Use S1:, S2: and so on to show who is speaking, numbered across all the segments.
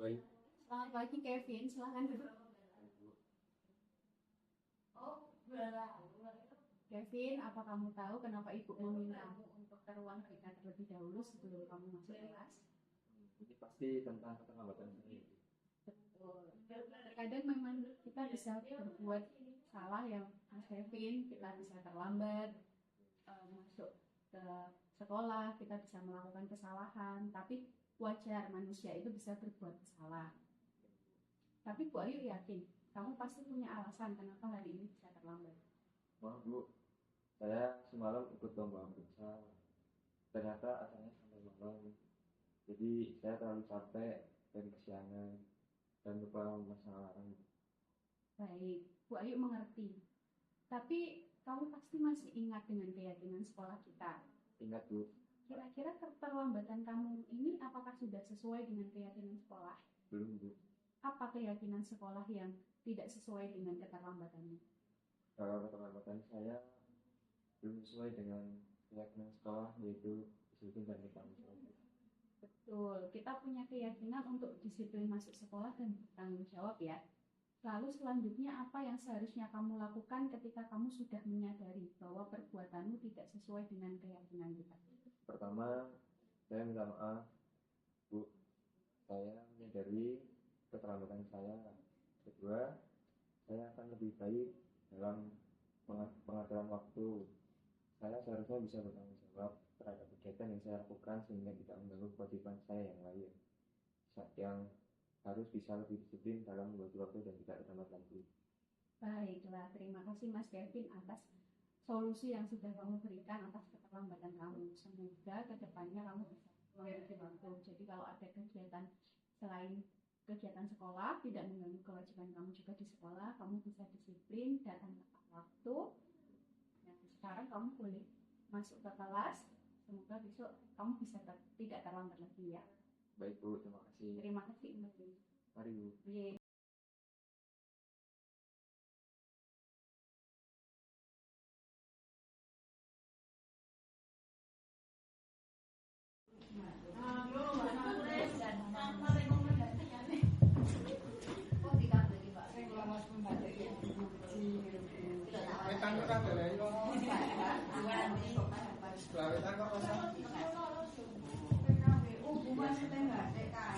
S1: Baik.
S2: Selamat pagi Kevin, silahkan duduk. Kevin, apa kamu tahu kenapa ibu memintamu untuk ke ruang BK terlebih dahulu sebelum kamu masuk kelas?
S1: Ini pasti tentang keterlambatan saya.
S2: Betul. Terkadang memang kita bisa berbuat salah ya Mas Kevin, kita bisa terlambat masuk ke sekolah, kita bisa melakukan kesalahan, tapi wajar manusia itu bisa berbuat salah. Tapi Bu Ayu yakin, kamu pasti punya alasan kenapa hari ini bisa terlambat.
S1: Maaf Bu, saya semalam ikut lomba futsal. Ternyata acaranya sampai malam. Jadi saya terlalu capek dan kesiangan dan lupa masalah alarm.
S2: Baik, Bu Ayu mengerti. Tapi kamu pasti masih ingat dengan keyakinan sekolah kita.
S1: Ingat Bu,
S2: Kira-kira keterlambatan kamu ini apakah sudah sesuai dengan keyakinan sekolah?
S1: belum Bu.
S2: Apa keyakinan sekolah yang tidak sesuai dengan keterlambatanmu?
S1: Kalau keterlambatan saya belum sesuai dengan keyakinan sekolah, yaitu disiplin dan bertanggung jawab.
S2: Betul, kita punya keyakinan untuk disiplin masuk sekolah dan bertanggung jawab ya. Lalu selanjutnya apa yang seharusnya kamu lakukan ketika kamu sudah menyadari bahwa perbuatanmu tidak sesuai dengan keyakinan kita?
S1: Pertama, saya minta maaf Bu. Saya menyadari keterlambatan saya. Kedua, saya akan lebih baik dalam pengaturan waktu. Saya seharusnya bisa bertanggung jawab terhadap kegiatan yang saya lakukan sehingga tidak mengganggu kewajiban saya yang lain. Yang harus bisa lebih disiplin dalam membagi waktu dan tidak terlambat lagi.
S2: Baiklah, terima kasih Mas Kevin atas solusi yang sudah kamu berikan atas keterlambatan kamu. Semoga kedepannya kamu bisa mengerti waktu. Jadi kalau ada kegiatan selain kegiatan sekolah tidak mengganggu kewajiban kamu juga di sekolah, kamu bisa disiplin, datang tepat waktu. Nah, sekarang kamu boleh masuk ke kelas. Semoga besok kamu bisa tidak terlambat lagi ya.
S1: Baik Bu, terima kasih.
S2: Terima kasih Mbak.
S1: Mari Bu.
S2: Ye.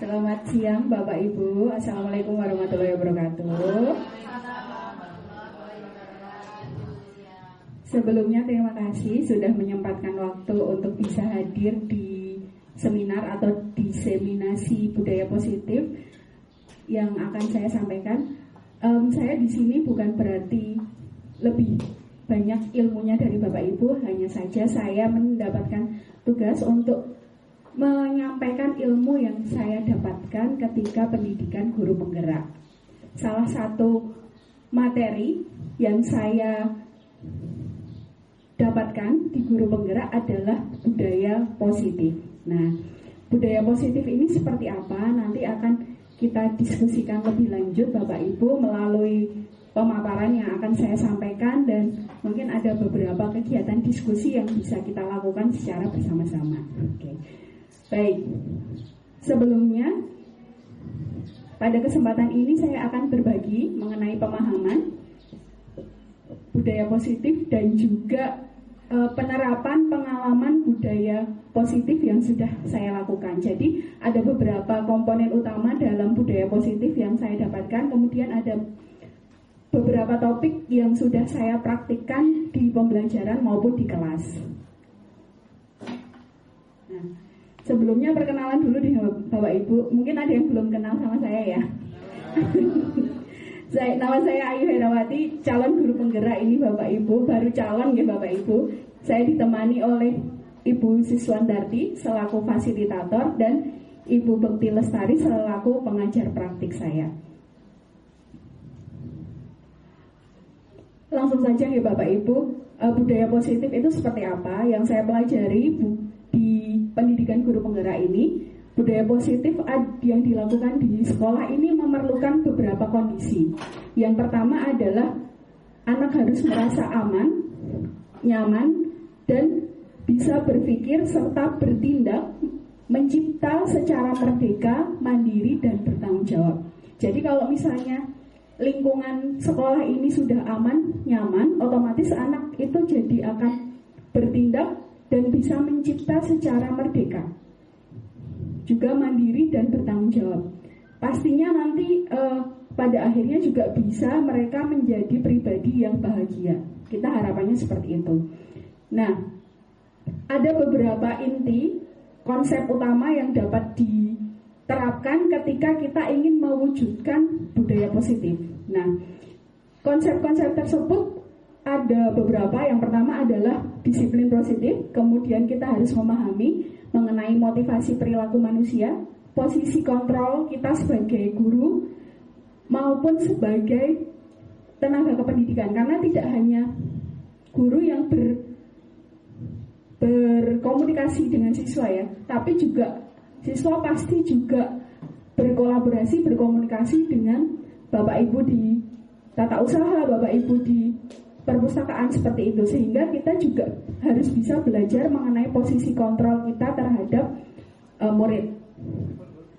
S3: Selamat siang Bapak Ibu. Assalamualaikum warahmatullahi wabarakatuh. Sebelumnya terima kasih sudah menyempatkan waktu untuk bisa hadir di seminar atau diseminasi budaya positif yang akan saya sampaikan. Saya di sini bukan berarti lebih banyak ilmunya dari Bapak Ibu, hanya saja saya mendapatkan tugas untuk menyampaikan ilmu yang saya dapatkan ketika pendidikan guru penggerak. Salah satu materi yang saya dapatkan di guru penggerak adalah budaya positif. Nah, budaya positif ini seperti apa? Nanti akan kita diskusikan lebih lanjut Bapak Ibu melalui pemaparan yang akan saya sampaikan, dan mungkin ada beberapa kegiatan diskusi yang bisa kita lakukan secara bersama-sama. Oke. Baik, sebelumnya pada kesempatan ini saya akan berbagi mengenai pemahaman budaya positif dan juga penerapan pengalaman budaya positif yang sudah saya lakukan. Jadi ada beberapa komponen utama dalam budaya positif yang saya dapatkan, kemudian ada beberapa topik yang sudah saya praktikkan di pembelajaran maupun di kelas. Nah, sebelumnya perkenalan dulu nih Bapak Ibu. Mungkin ada yang belum kenal sama saya ya. Nama saya Ayu Herawati, calon guru penggerak ini Bapak Ibu. Baru calon ya Bapak Ibu. Saya ditemani oleh Ibu Siswandarti selaku fasilitator dan Ibu Bekti Lestari selaku pengajar praktik saya. Langsung saja ya Bapak Ibu, budaya positif itu seperti apa yang saya pelajari di pendidikan guru penggerak ini. Budaya positif yang dilakukan di sekolah ini memerlukan beberapa kondisi. Yang pertama adalah anak harus merasa aman, nyaman, dan bisa berpikir serta bertindak mencipta secara merdeka, mandiri, dan bertanggung jawab. Jadi kalau misalnya lingkungan sekolah ini sudah aman, nyaman, otomatis anak itu jadi akan bertindak dan bisa mencipta secara merdeka, juga mandiri dan bertanggung jawab. Pastinya nanti pada akhirnya juga bisa mereka menjadi pribadi yang bahagia. Kita harapannya seperti itu. Nah, ada beberapa inti konsep utama yang dapat diterapkan ketika kita ingin mewujudkan budaya positif. Nah, konsep-konsep tersebut ada beberapa. Yang pertama adalah disiplin positif. Kemudian kita harus memahami mengenai motivasi perilaku manusia, posisi kontrol kita sebagai guru maupun sebagai tenaga kependidikan. Karena tidak hanya guru yang berkomunikasi dengan siswa ya, tapi juga siswa pasti juga berkolaborasi, berkomunikasi dengan Bapak Ibu di tata usaha, Bapak Ibu di perpustakaan seperti itu. Sehingga kita juga harus bisa belajar mengenai posisi kontrol kita terhadap murid.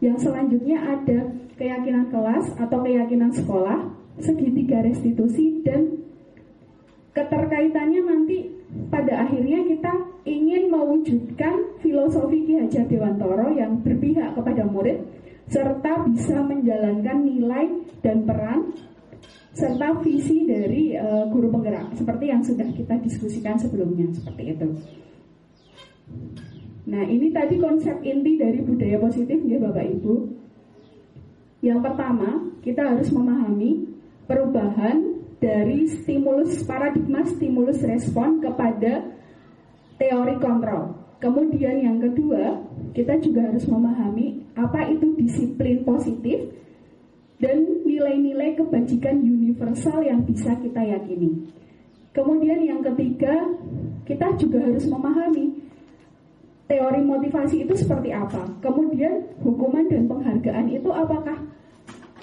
S3: Yang selanjutnya ada keyakinan kelas atau keyakinan sekolah, segitiga restitusi, dan keterkaitannya nanti pada akhirnya kita ingin mewujudkan filosofi Ki Hajar Dewantara yang berpihak kepada murid serta bisa menjalankan nilai dan peran serta visi dari guru penggerak seperti yang sudah kita diskusikan sebelumnya, seperti itu. Nah, ini tadi konsep inti dari budaya positif ya Bapak Ibu. Yang pertama, kita harus memahami perubahan dari paradigma stimulus respon kepada teori kontrol. Kemudian yang kedua, kita juga harus memahami apa itu disiplin positif dan nilai-nilai kebajikan universal yang bisa kita yakini. Kemudian yang ketiga, kita juga harus memahami teori motivasi itu seperti apa. Kemudian hukuman dan penghargaan itu apakah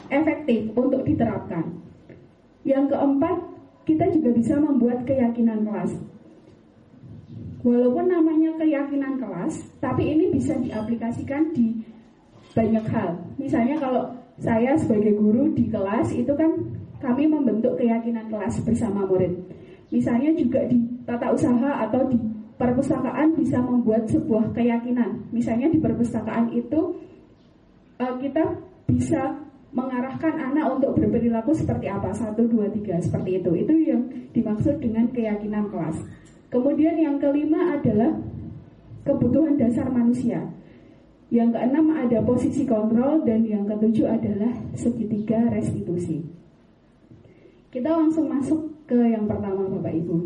S3: efektif untuk diterapkan. Yang keempat, kita juga bisa membuat keyakinan kelas. Walaupun namanya keyakinan kelas, tapi ini bisa diaplikasikan di banyak hal. Misalnya kalau saya sebagai guru di kelas, itu kan kami membentuk keyakinan kelas bersama murid. Misalnya juga di tata usaha atau di perpustakaan bisa membuat sebuah keyakinan. Misalnya di perpustakaan itu kita bisa mengarahkan anak untuk berperilaku seperti apa, 1, 2, 3, seperti itu. Itu yang dimaksud dengan keyakinan kelas. Kemudian yang kelima adalah kebutuhan dasar manusia. Yang keenam ada posisi kontrol, dan yang ketujuh adalah segitiga restitusi. Kita langsung masuk ke yang pertama Bapak Ibu.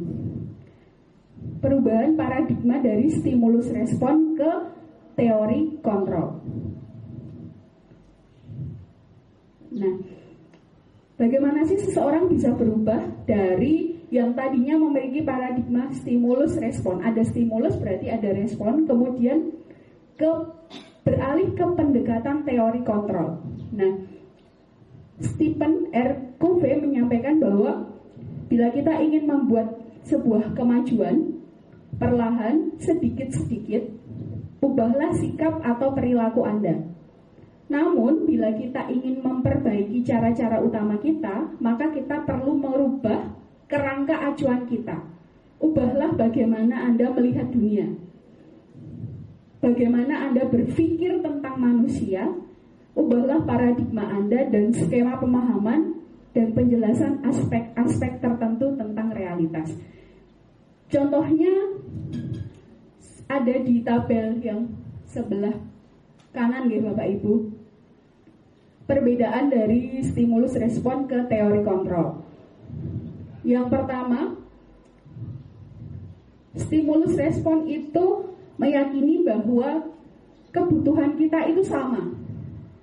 S3: Perubahan paradigma dari stimulus respon ke teori kontrol. Nah, bagaimana sih seseorang bisa berubah dari yang tadinya memiliki paradigma stimulus respon? Ada stimulus berarti ada respon, kemudian beralih ke pendekatan teori kontrol. Nah, Stephen R. Covey menyampaikan bahwa bila kita ingin membuat sebuah kemajuan, perlahan, sedikit-sedikit, ubahlah sikap atau perilaku Anda. Namun, bila kita ingin memperbaiki cara-cara utama kita, maka kita perlu merubah kerangka acuan kita. Ubahlah bagaimana Anda melihat dunia. Bagaimana Anda berpikir tentang manusia. Ubahlah paradigma Anda dan skema pemahaman dan penjelasan aspek-aspek tertentu tentang realitas. Contohnya ada di tabel yang sebelah kanan ya Bapak Ibu. Perbedaan dari stimulus respon ke teori kontrol. Yang pertama, stimulus respon itu meyakini bahwa kebutuhan kita itu sama.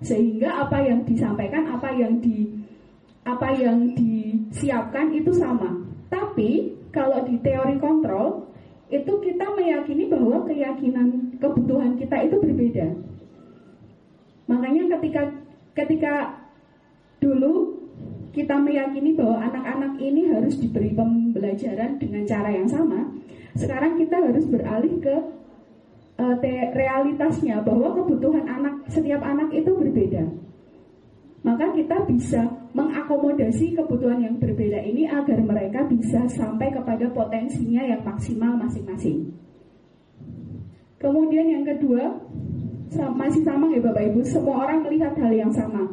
S3: Sehingga apa yang disampaikan, apa yang disiapkan itu sama. Tapi kalau di teori kontrol itu kita meyakini bahwa kebutuhan kita itu berbeda. Makanya ketika dulu kita meyakini bahwa anak-anak ini harus diberi pembelajaran dengan cara yang sama, sekarang kita harus beralih ke realitasnya bahwa kebutuhan setiap anak itu berbeda. Maka kita bisa mengakomodasi kebutuhan yang berbeda ini agar mereka bisa sampai kepada potensinya yang maksimal masing-masing. Kemudian yang kedua, masih sama ya Bapak Ibu, semua orang melihat hal yang sama.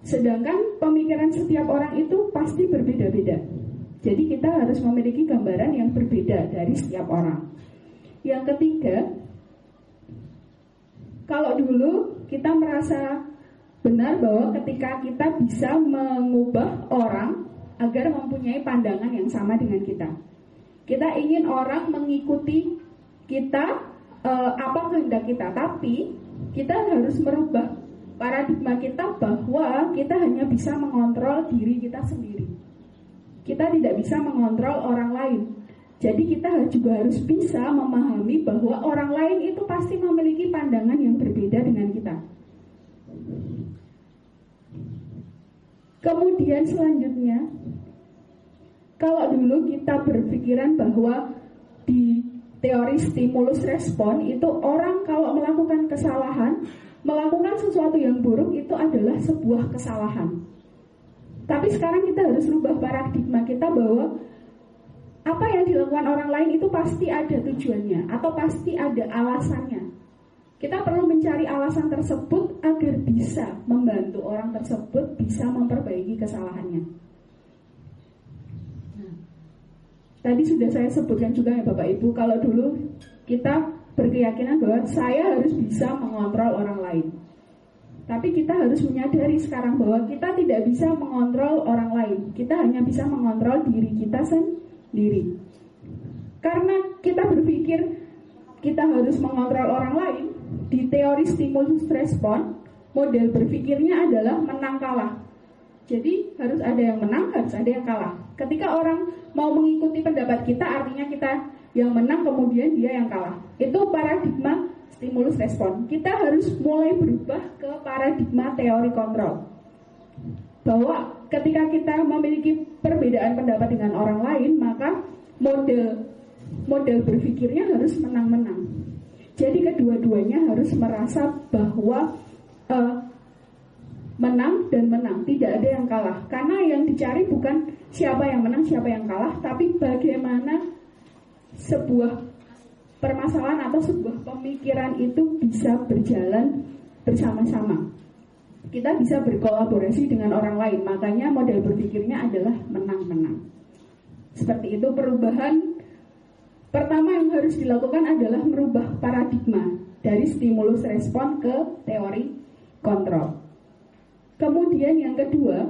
S3: Sedangkan pemikiran setiap orang itu pasti berbeda-beda. Jadi kita harus memiliki gambaran yang berbeda dari setiap orang. Yang ketiga, kalau dulu kita merasa benar bahwa ketika kita bisa mengubah orang agar mempunyai pandangan yang sama dengan kita. Kita ingin orang mengikuti kita apa kehendak kita, tapi kita harus merubah paradigma kita bahwa kita hanya bisa mengontrol diri kita sendiri. Kita tidak bisa mengontrol orang lain. Jadi kita juga harus bisa memahami bahwa orang lain itu pasti memiliki pandangan yang berbeda dengan kita. Kemudian selanjutnya, kalau dulu kita berpikiran bahwa di teori stimulus respon itu orang kalau melakukan kesalahan, melakukan sesuatu yang buruk itu adalah sebuah kesalahan. Tapi sekarang kita harus rubah paradigma kita bahwa apa yang dilakukan orang lain itu pasti ada tujuannya atau pasti ada alasannya. Kita perlu mencari alasan tersebut agar bisa membantu orang tersebut bisa memperbaiki kesalahannya. Nah, tadi sudah saya sebutkan juga ya Bapak Ibu, kalau dulu kita berkeyakinan bahwa saya harus bisa mengontrol orang lain. Tapi kita harus menyadari sekarang bahwa kita tidak bisa mengontrol orang lain. Kita hanya bisa mengontrol diri kita sendiri. Karena kita berpikir kita harus mengontrol orang lain, di teori stimulus respon, model berpikirnya adalah menang kalah. Jadi harus ada yang menang, harus ada yang kalah. Ketika orang mau mengikuti pendapat kita, artinya kita yang menang, kemudian dia yang kalah. Itu paradigma stimulus respon. Kita harus mulai berubah ke paradigma teori kontrol. Bahwa ketika kita memiliki perbedaan pendapat dengan orang lain, maka model berpikirnya harus menang-menang. Jadi kedua-duanya harus merasa bahwa menang dan menang, tidak ada yang kalah. Karena yang dicari bukan siapa yang menang, siapa yang kalah, tapi bagaimana sebuah permasalahan atau sebuah pemikiran itu bisa berjalan bersama-sama. Kita bisa berkolaborasi dengan orang lain, makanya model berpikirnya adalah menang-menang. Seperti itu. Perubahan pertama yang harus dilakukan adalah merubah paradigma dari stimulus respon ke teori kontrol. Kemudian yang kedua,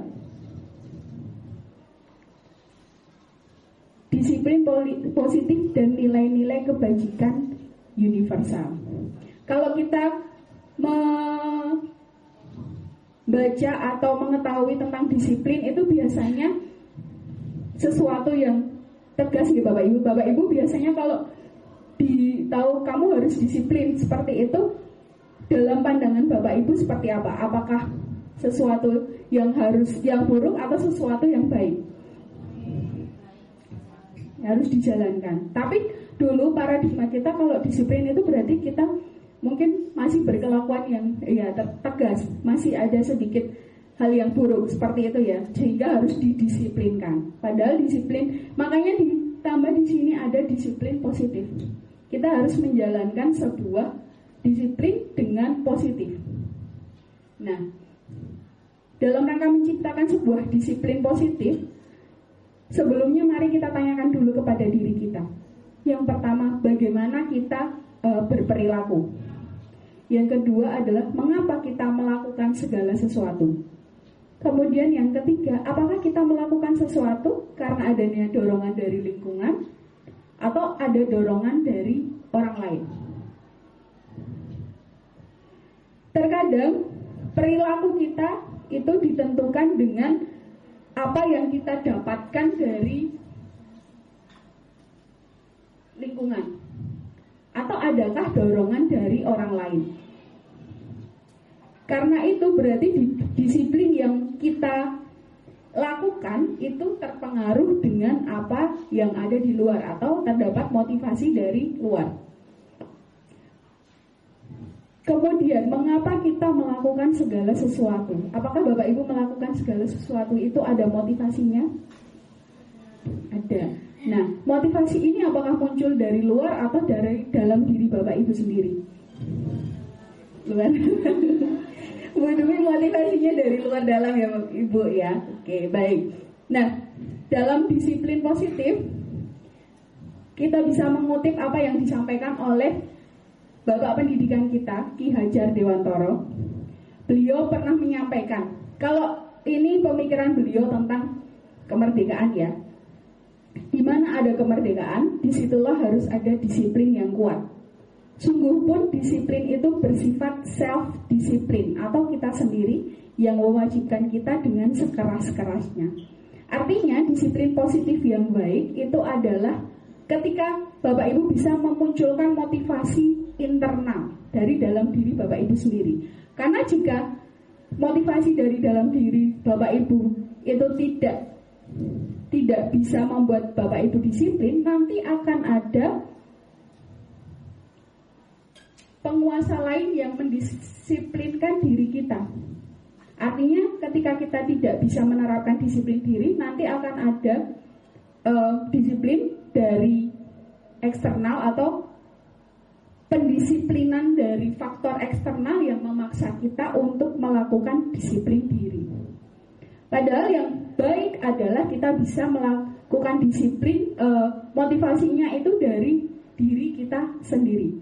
S3: disiplin positif dan nilai-nilai kebajikan universal. Kalau kita membaca atau mengetahui tentang disiplin itu biasanya sesuatu yang tegas ya Bapak Ibu. Bapak Ibu biasanya kalau tahu kamu harus disiplin seperti itu, dalam pandangan Bapak Ibu seperti apa? Apakah sesuatu yang buruk atau sesuatu yang baik? Harus dijalankan. Tapi dulu paradigma kita kalau disiplin itu berarti kita mungkin masih berkelakuan yang tegas, masih ada sedikit hal yang buruk seperti itu ya, sehingga harus didisiplinkan. Padahal disiplin, makanya ditambah di sini ada disiplin positif. Kita harus menjalankan sebuah disiplin dengan positif. Nah, dalam rangka menciptakan sebuah disiplin positif, sebelumnya mari kita tanyakan dulu kepada diri kita. Yang pertama, bagaimana kita berperilaku. Yang kedua adalah mengapa kita melakukan segala sesuatu. Kemudian yang ketiga, apakah kita melakukan sesuatu karena adanya dorongan dari lingkungan atau ada dorongan dari orang lain. Terkadang perilaku kita itu ditentukan dengan apa yang kita dapatkan dari lingkungan, atau adakah dorongan dari orang lain. Karena itu berarti disiplin yang kita lakukan itu terpengaruh dengan apa yang ada di luar atau terdapat motivasi dari luar. Kemudian, mengapa kita melakukan segala sesuatu? Apakah Bapak Ibu melakukan segala sesuatu itu ada motivasinya? Ada. Nah, motivasi ini apakah muncul dari luar atau dari dalam diri Bapak Ibu sendiri? Luar. Bu Dwi, motivasinya dari luar dalam ya Ibu ya. Oke, baik. Nah, dalam disiplin positif, kita bisa mengutip apa yang disampaikan oleh Bapak pendidikan kita, Ki Hajar Dewantoro. Beliau pernah menyampaikan, kalau ini pemikiran beliau tentang kemerdekaan ya, di mana ada kemerdekaan, disitulah harus ada disiplin yang kuat. Sungguh pun disiplin itu bersifat self-disiplin, atau kita sendiri yang mewajibkan kita dengan sekeras-kerasnya. Artinya disiplin positif yang baik itu adalah ketika Bapak Ibu bisa memunculkan motivasi internal dari dalam diri Bapak Ibu sendiri. Karena jika motivasi dari dalam diri Bapak Ibu itu tidak bisa membuat Bapak Ibu disiplin, nanti akan ada penguasa lain yang mendisiplinkan diri kita. Artinya ketika kita tidak bisa menerapkan disiplin diri, nanti akan ada disiplin dari eksternal atau pendisiplinan dari faktor eksternal yang memaksa kita untuk melakukan disiplin diri. Padahal yang baik adalah kita bisa melakukan disiplin, motivasinya itu dari diri kita sendiri.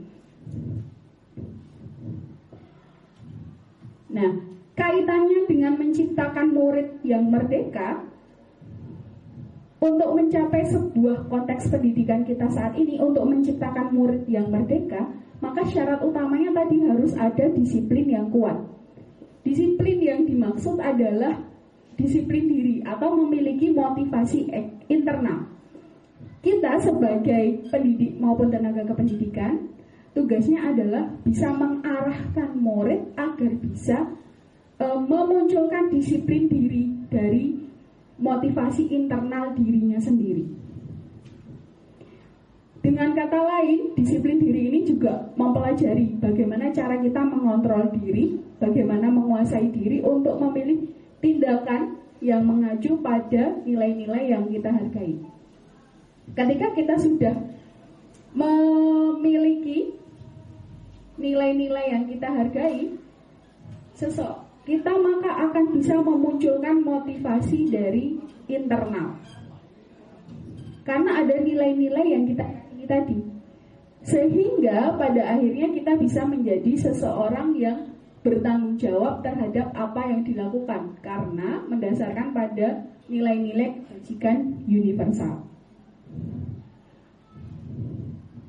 S3: Nah, kaitannya dengan menciptakan murid yang merdeka. Untuk mencapai sebuah konteks pendidikan kita saat ini, untuk menciptakan murid yang merdeka, maka syarat utamanya tadi harus ada disiplin yang kuat. Disiplin yang dimaksud adalah disiplin diri atau memiliki motivasi internal. Kita sebagai pendidik maupun tenaga kependidikan, tugasnya adalah bisa mengarahkan murid agar bisa memunculkan disiplin diri dari motivasi internal dirinya sendiri. Dengan kata lain, disiplin diri ini juga mempelajari bagaimana cara kita mengontrol diri, bagaimana menguasai diri untuk memilih tindakan yang mengacu pada nilai-nilai yang kita hargai. Ketika kita sudah memiliki nilai-nilai yang kita hargai, kita maka akan bisa memunculkan motivasi dari internal. Karena ada nilai-nilai yang kita tadi. Sehingga pada akhirnya kita bisa menjadi seseorang yang bertanggung jawab terhadap apa yang dilakukan, karena mendasarkan pada nilai-nilai kebajikan universal.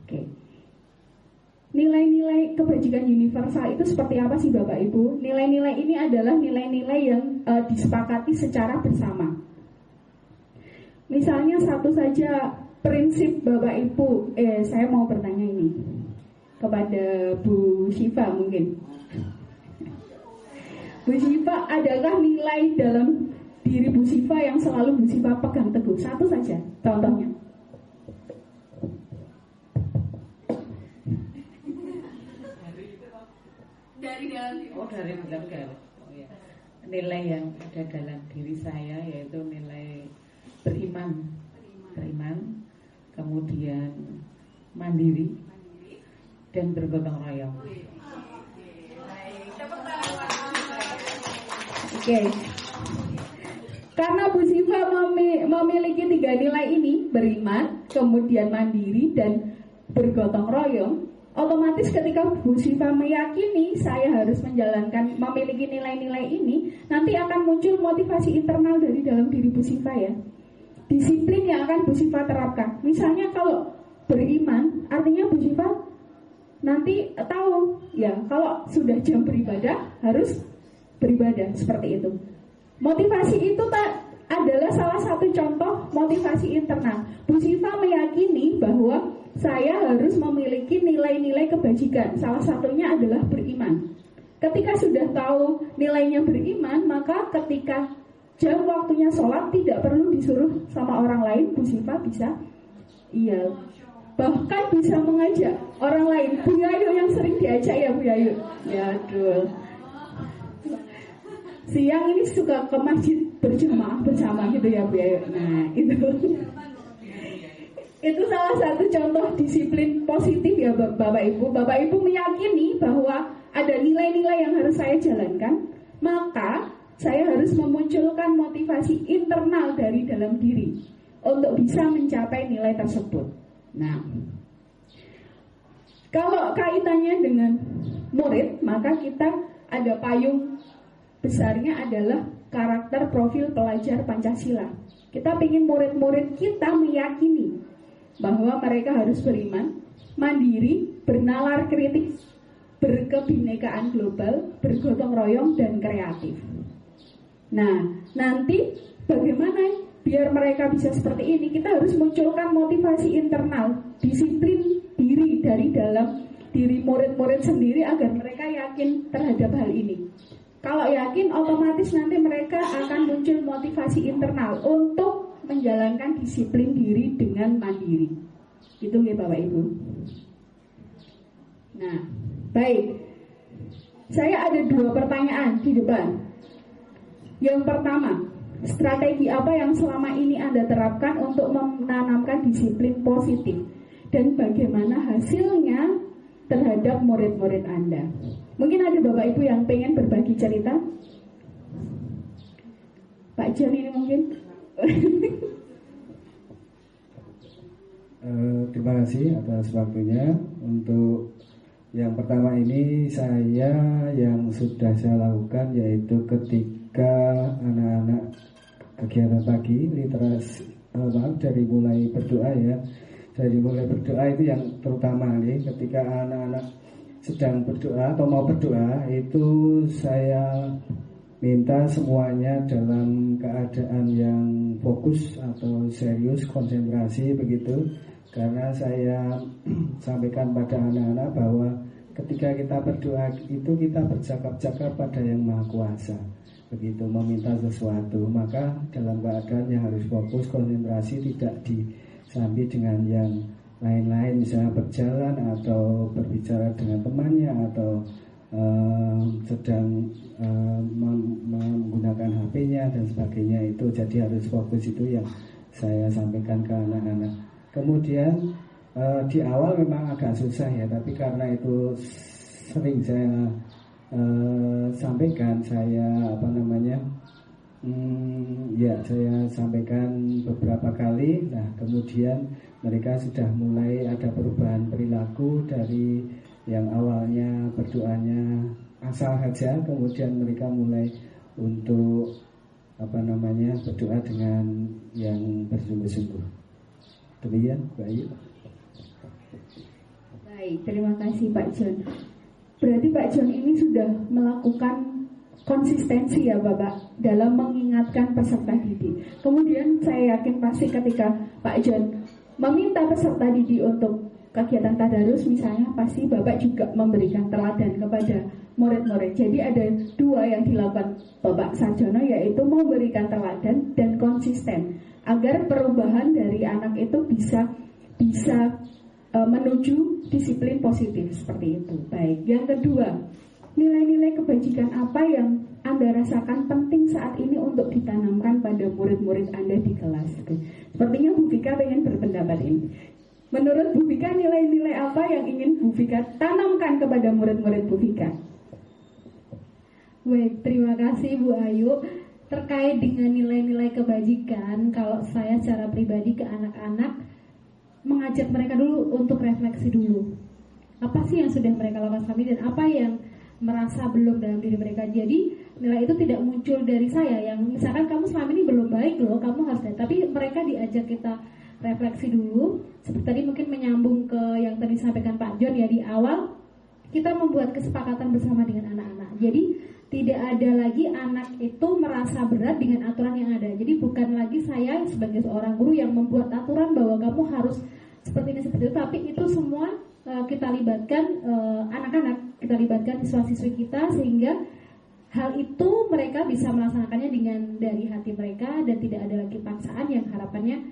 S3: Oke. Nilai-nilai kebajikan universal itu seperti apa sih Bapak Ibu? Nilai-nilai ini adalah nilai-nilai yang disepakati secara bersama. Misalnya satu saja prinsip Bapak Ibu, saya mau bertanya ini kepada Bu Syifa mungkin. Bu Syifa, adakah nilai dalam diri Bu Syifa yang selalu Bu Syifa pegang teguh? Satu saja contohnya.
S4: Dari dalam ya. Nilai yang ada dalam diri saya yaitu nilai beriman, kemudian mandiri dan bergotong royong.
S3: Oke. Karena Bu Syifa memiliki 3 nilai ini, beriman, kemudian mandiri dan bergotong royong, otomatis ketika Bu Syifa meyakini saya harus memiliki nilai-nilai ini, nanti akan muncul motivasi internal dari dalam diri Bu Syifa ya. Disiplin yang akan Bu Syifa terapkan. Misalnya kalau beriman, artinya Bu Syifa nanti tahu ya, kalau sudah jam beribadah harus beribadah seperti itu. Motivasi itu adalah salah satu contoh motivasi internal. Bu Syifa meyakini bahwa saya harus memiliki nilai-nilai kebajikan. Salah satunya adalah beriman. Ketika sudah tahu nilainya beriman, maka ketika jam waktunya sholat tidak perlu disuruh sama orang lain, Bu Syifa bisa bahkan bisa mengajak orang lain. Bu Yayu yang sering diajak ya Bu Yayu. Ya aduh. Siang ini suka ke masjid berjamaah bersama gitu ya Bu Yayu. Nah itu salah satu contoh disiplin positif ya Bapak Ibu. Bapak Ibu meyakini bahwa ada nilai-nilai yang harus saya jalankan, maka saya harus memunculkan motivasi internal dari dalam diri untuk bisa mencapai nilai tersebut. Nah, kalau kaitannya dengan murid, maka kita ada payung besarnya adalah karakter profil pelajar Pancasila. Kita ingin murid-murid kita meyakini bahwa mereka harus beriman, mandiri, bernalar kritis, berkebinekaan global, bergotong royong, dan kreatif. Nah, nanti bagaimana biar mereka bisa seperti ini? Kita harus munculkan motivasi internal, disiplin diri dari dalam diri murid-murid sendiri agar mereka yakin terhadap hal ini. Kalau yakin, otomatis nanti mereka akan muncul motivasi internal untuk menjalankan disiplin diri dengan mandiri. Gitu ya Bapak Ibu. Nah, baik. Saya ada 2 pertanyaan di depan. Yang pertama, strategi apa yang selama ini Anda terapkan untuk menanamkan disiplin positif? Dan bagaimana hasilnya terhadap murid-murid Anda? Mungkin ada Bapak Ibu yang pengen berbagi cerita? Pak John ini mungkin?
S5: Terima kasih atas waktunya. Untuk yang pertama ini saya yang sudah saya lakukan yaitu ketika anak-anak kegiatan pagi literasi dari mulai berdoa ya. Dari mulai berdoa itu yang terutama nih, ketika anak-anak sedang berdoa atau mau berdoa itu saya minta semuanya dalam keadaan yang fokus atau serius, konsentrasi begitu. Karena saya sampaikan pada anak-anak bahwa ketika kita berdoa itu kita bercakap-cakap pada yang Maha Kuasa. Begitu meminta sesuatu, maka dalam keadaan yang harus fokus, konsentrasi, tidak disambi dengan yang lain-lain, misalnya berjalan atau berbicara dengan temannya atau sedang menggunakan HP-nya dan sebagainya. Itu jadi harus fokus, itu yang saya sampaikan ke anak-anak. Kemudian di awal memang agak susah ya, tapi karena itu sering saya sampaikan, saya saya sampaikan beberapa kali. Nah kemudian mereka sudah mulai ada perubahan perilaku dari yang awalnya berdoanya asal saja, kemudian mereka mulai untuk berdoa dengan yang bersungguh-sungguh. Demikian, Mbak Ayu.
S3: Baik, terima kasih Pak John. Berarti Pak John ini sudah melakukan konsistensi ya Bapak dalam mengingatkan peserta didik. Kemudian saya yakin pasti ketika Pak John meminta peserta didik untuk kegiatan tadarus misalnya, pasti Bapak juga memberikan teladan kepada murid-murid. Jadi ada 2 yang dilakukan Bapak Sarjono, yaitu memberikan teladan dan konsisten agar perubahan dari anak itu bisa menuju disiplin positif seperti itu. Baik, yang kedua, nilai-nilai kebajikan apa yang Anda rasakan penting saat ini untuk ditanamkan pada murid-murid Anda di kelas? Sepertinya Bu Vika pengen berpendapat ini. Menurut Bu Vika, nilai-nilai apa yang ingin Bu Vika tanamkan kepada murid-murid Bu Vika?
S6: Baik, terima kasih Bu Ayu. Terkait dengan nilai-nilai kebajikan, kalau saya secara pribadi ke anak-anak mengajak mereka dulu untuk refleksi dulu. Apa sih yang sudah mereka lakukan selama ini dan apa yang merasa belum dalam diri mereka. Jadi nilai itu tidak muncul dari saya yang misalkan kamu selama ini belum baik loh, kamu harus lihat. Tapi mereka diajak kita refleksi dulu. Seperti tadi mungkin menyambung ke yang tadi disampaikan Pak John ya, di awal kita membuat kesepakatan bersama dengan anak-anak. Jadi tidak ada lagi anak itu merasa berat dengan aturan yang ada. Jadi bukan lagi saya sebagai seorang guru yang membuat aturan bahwa kamu harus seperti ini seperti itu, tapi itu semua kita libatkan anak-anak, kita libatkan siswa-siswi kita sehingga hal itu mereka bisa melaksanakannya dengan dari hati mereka dan tidak ada lagi paksaan yang harapannya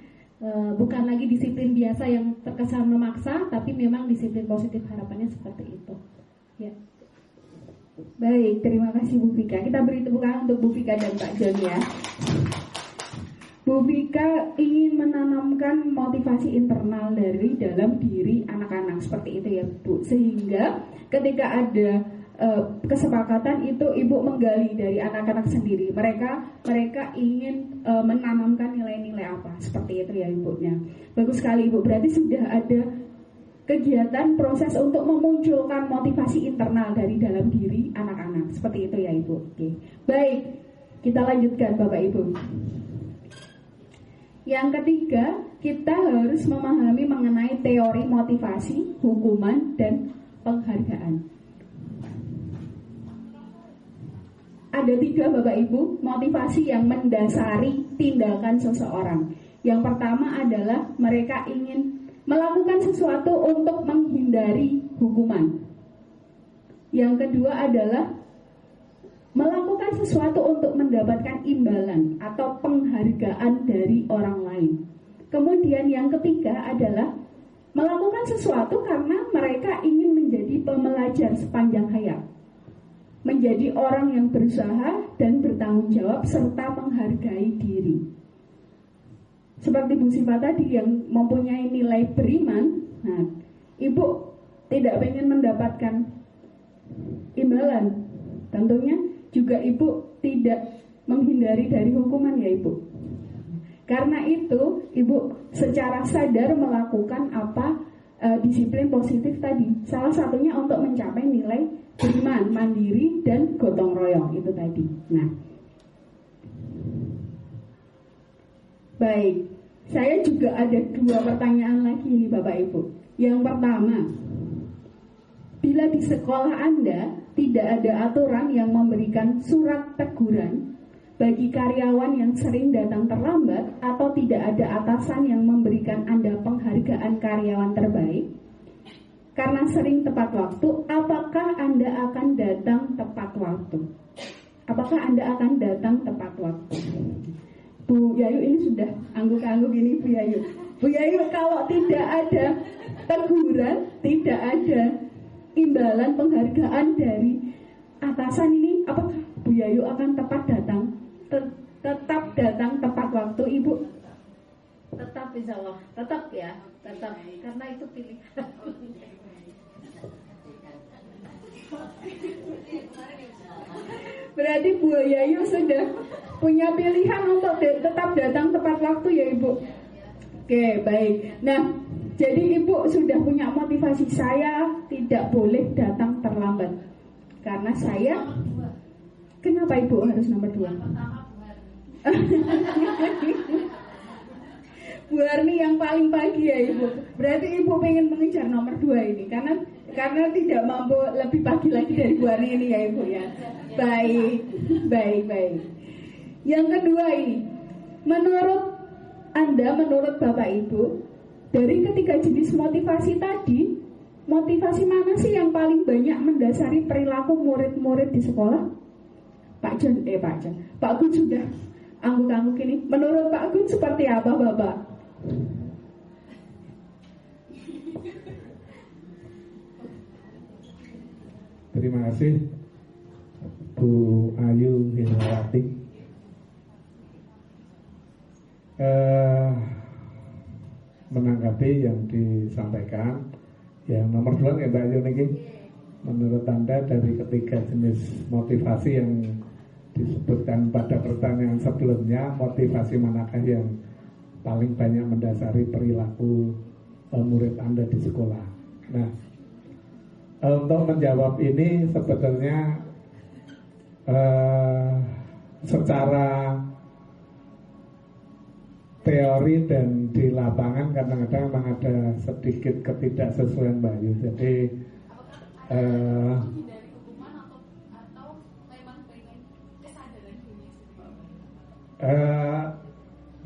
S6: bukan lagi disiplin biasa yang terkesan memaksa, tapi memang disiplin positif, harapannya seperti itu. Ya.
S3: Baik, terima kasih Bu Vika. Kita beri tepuk tangan untuk Bu Vika dan Pak John ya. Bu Vika ingin menanamkan motivasi internal dari dalam diri anak-anak seperti itu ya Bu, sehingga ketika ada kesepakatan itu Ibu menggali dari anak-anak sendiri. Mereka ingin menanamkan nilai-nilai apa, seperti itu ya Ibu. Nah, bagus sekali Ibu. Berarti sudah ada kegiatan proses untuk memunculkan motivasi internal dari dalam diri anak-anak, seperti itu ya Ibu. Oke. Baik, kita lanjutkan Bapak Ibu. Yang ketiga, kita harus memahami mengenai teori motivasi, hukuman, dan penghargaan. Ada 3 Bapak Ibu motivasi yang mendasari tindakan seseorang. Yang pertama adalah mereka ingin melakukan sesuatu untuk menghindari hukuman. Yang kedua adalah melakukan sesuatu untuk mendapatkan imbalan atau penghargaan dari orang lain. Kemudian yang ketiga adalah melakukan sesuatu karena mereka ingin menjadi pembelajar sepanjang hayat, menjadi orang yang berusaha dan bertanggung jawab serta menghargai diri. Seperti Bu Siva tadi yang mempunyai nilai beriman, nah, Ibu tidak ingin mendapatkan imbalan. Tentunya juga Ibu tidak menghindari dari hukuman ya Ibu. Karena itu Ibu secara sadar melakukan disiplin positif tadi. Salah satunya untuk mencapai nilai beriman, mandiri, dan gotong royong itu tadi. Nah, baik, saya juga ada 2 pertanyaan lagi nih Bapak Ibu. Yang pertama, bila di sekolah Anda tidak ada aturan yang memberikan surat teguran bagi karyawan yang sering datang terlambat atau tidak ada atasan yang memberikan Anda penghargaan karyawan terbaik karena sering tepat waktu, apakah Anda akan datang tepat waktu? Apakah Anda akan datang tepat waktu? Bu Yayu ini sudah angguk-angguk ini Bu Yayu. Bu Yayu, kalau tidak ada teguran, tidak ada imbalan penghargaan dari atasan ini, apakah Bu Yayu akan tetap datang tepat waktu Ibu?
S4: Tetap insya Allah, tetap ya, tetap karena itu pilihan.
S3: Berarti Bu Yayu sudah punya pilihan untuk tetap datang tepat waktu ya Ibu. Oke, baik. Nah, jadi Ibu sudah punya motivasi, saya tidak boleh datang terlambat. Karena saya, kenapa Ibu harus nomor 2? Bu Arni yang paling pagi ya Ibu. Berarti Ibu pengen mengejar nomor 2 ini karena tidak mampu lebih pagi lagi dari Bu Arni ini ya Ibu ya. Baik. Yang kedua ini, menurut Bapak Ibu, dari ketiga jenis motivasi tadi, motivasi mana sih yang paling banyak mendasari perilaku murid-murid di sekolah? Pak Gun sudah angguk-angguk ini. Menurut Pak Gun seperti apa Bapak?
S7: Terima kasih Bu Ayu Hilawati. Menanggapi yang disampaikan, yang nomor 2 ya Mbak Ayu niki. Menurut Anda dari ketiga jenis motivasi yang disebutkan pada pertanyaan sebelumnya, motivasi manakah yang paling banyak mendasari perilaku murid Anda di sekolah? Nah, untuk menjawab ini sebetulnya secara teori dan di lapangan kadang-kadang memang ada sedikit ketidaksesuaian Mbak Ayu. Jadi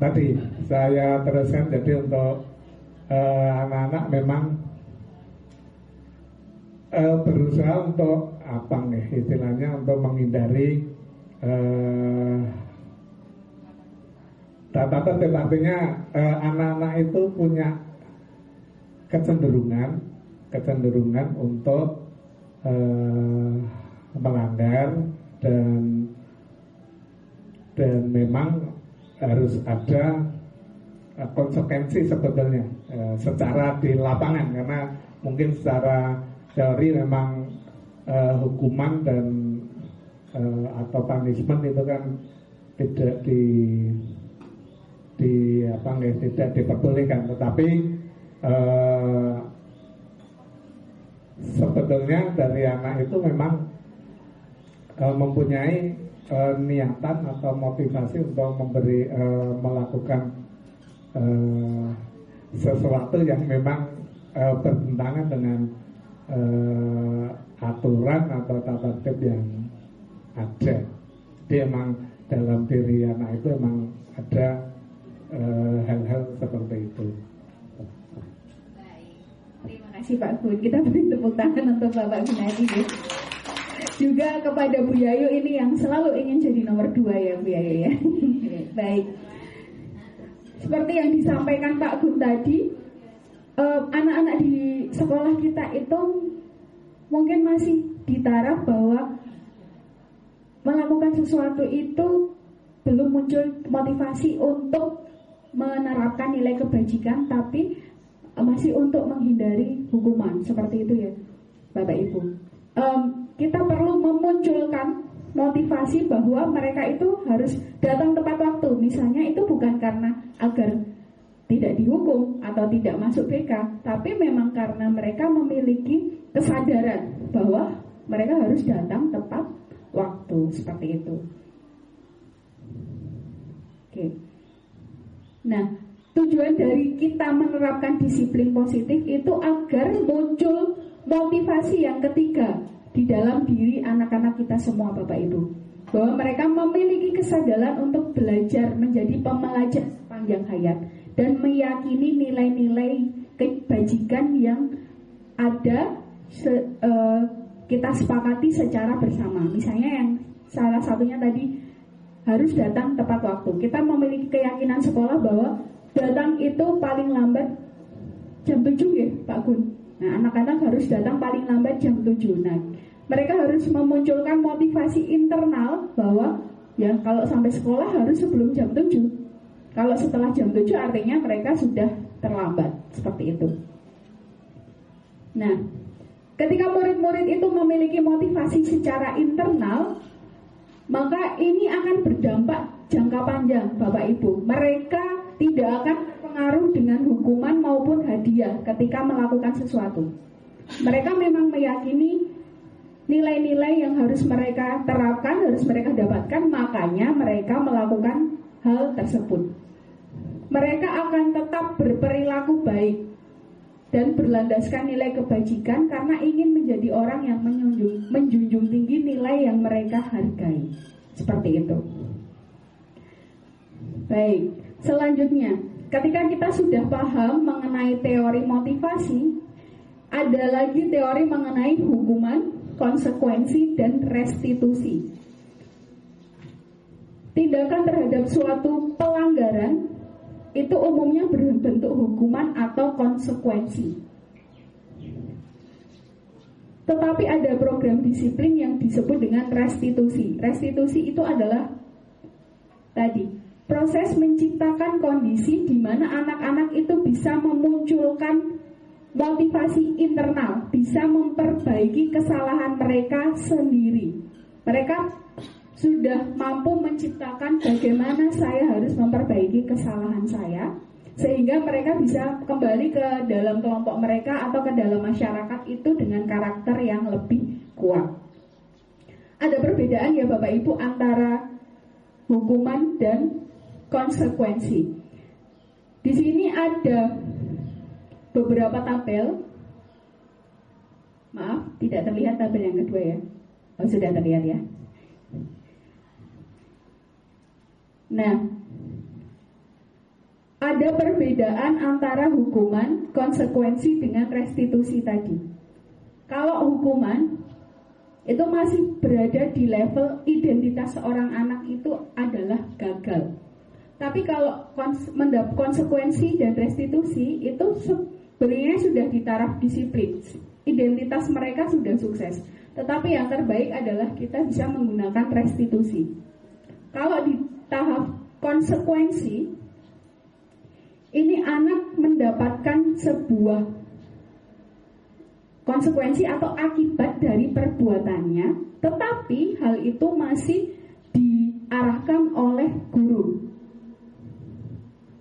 S7: tadi saya teruskan, jadi untuk anak-anak memang berusaha untuk apa nih istilahnya, untuk menghindari Tata tertib artinya anak-anak itu punya kecenderungan untuk melanggar dan memang harus ada konsekuensi sebetulnya secara di lapangan, karena mungkin secara teori memang hukuman dan atau punishment itu kan tidak tidak diperbolehkan, tetapi sebetulnya dari anak itu memang mempunyai niatan atau motivasi untuk melakukan sesuatu yang memang bertentangan dengan aturan atau tata tertib yang ada. Jadi emang dalam diri anak itu emang ada hal-hal seperti itu.
S3: Baik, terima kasih Pak Gun. Kita beri tepuk tangan untuk Bapak Gunadi ya. Juga kepada Bu Yayu ini yang selalu ingin jadi nomor 2 ya Bu Yayu ya. Baik. Seperti yang disampaikan Pak Gun tadi, anak-anak di sekolah kita itu mungkin masih di taraf bahwa melakukan sesuatu itu belum muncul motivasi untuk menerapkan nilai kebajikan, tapi masih untuk menghindari hukuman, seperti itu ya Bapak Ibu. Kita perlu memunculkan motivasi bahwa mereka itu harus datang tepat waktu. Misalnya itu bukan karena agar tidak dihukum atau tidak masuk BK, tapi memang karena mereka memiliki kesadaran bahwa mereka harus datang tepat waktu, seperti itu. Oke. Nah, tujuan dari kita menerapkan disiplin positif itu agar muncul motivasi yang ketiga di dalam diri anak-anak kita semua Bapak Ibu, bahwa mereka memiliki kesadaran untuk belajar menjadi pembelajar sepanjang hayat dan meyakini nilai-nilai kebajikan yang ada kita sepakati secara bersama. Misalnya yang salah satunya tadi harus datang tepat waktu. Kita memiliki keyakinan sekolah bahwa datang itu paling lambat jam 7 ya Pak Gun. Nah, anak-anak harus datang paling lambat jam 7. Nah, mereka harus memunculkan motivasi internal bahwa ya kalau sampai sekolah harus sebelum jam 7. Kalau setelah jam 7 artinya mereka sudah terlambat, seperti itu. Nah, ketika murid-murid itu memiliki motivasi secara internal, maka ini akan berdampak jangka panjang Bapak Ibu. Mereka tidak akan terpengaruh dengan hukuman maupun hadiah ketika melakukan sesuatu. Mereka memang meyakini nilai-nilai yang harus mereka terapkan, harus mereka dapatkan, makanya mereka melakukan hal tersebut. Mereka akan tetap berperilaku baik dan berlandaskan nilai kebajikan karena ingin menjadi orang yang menjunjung tinggi nilai yang mereka hargai. Seperti itu. Baik, selanjutnya, ketika kita sudah paham mengenai teori motivasi, ada lagi teori mengenai hukuman, konsekuensi, dan restitusi. Tindakan terhadap suatu pelanggaran itu umumnya berbentuk hukuman atau konsekuensi. Tetapi ada program disiplin yang disebut dengan restitusi. Restitusi itu adalah tadi proses menciptakan kondisi di mana anak-anak itu bisa memunculkan motivasi internal, bisa memperbaiki kesalahan mereka sendiri. Mereka sudah mampu menciptakan bagaimana saya harus memperbaiki kesalahan saya, sehingga mereka bisa kembali ke dalam kelompok mereka atau ke dalam masyarakat itu dengan karakter yang lebih kuat. Ada perbedaan ya Bapak Ibu antara hukuman dan konsekuensi. Di sini ada beberapa tabel. Maaf, tidak terlihat tabel yang kedua ya. Oh, sudah terlihat ya. Nah, ada perbedaan antara hukuman, konsekuensi dengan restitusi tadi. Kalau hukuman itu masih berada di level identitas seorang anak itu adalah gagal. Tapi kalau konsekuensi dan restitusi itu sebenarnya sudah di taraf disiplin. Identitas mereka sudah sukses. Tetapi yang terbaik adalah kita bisa menggunakan restitusi. Kalau di tahap konsekuensi, ini anak mendapatkan sebuah konsekuensi atau akibat dari perbuatannya, tetapi hal itu masih diarahkan oleh guru.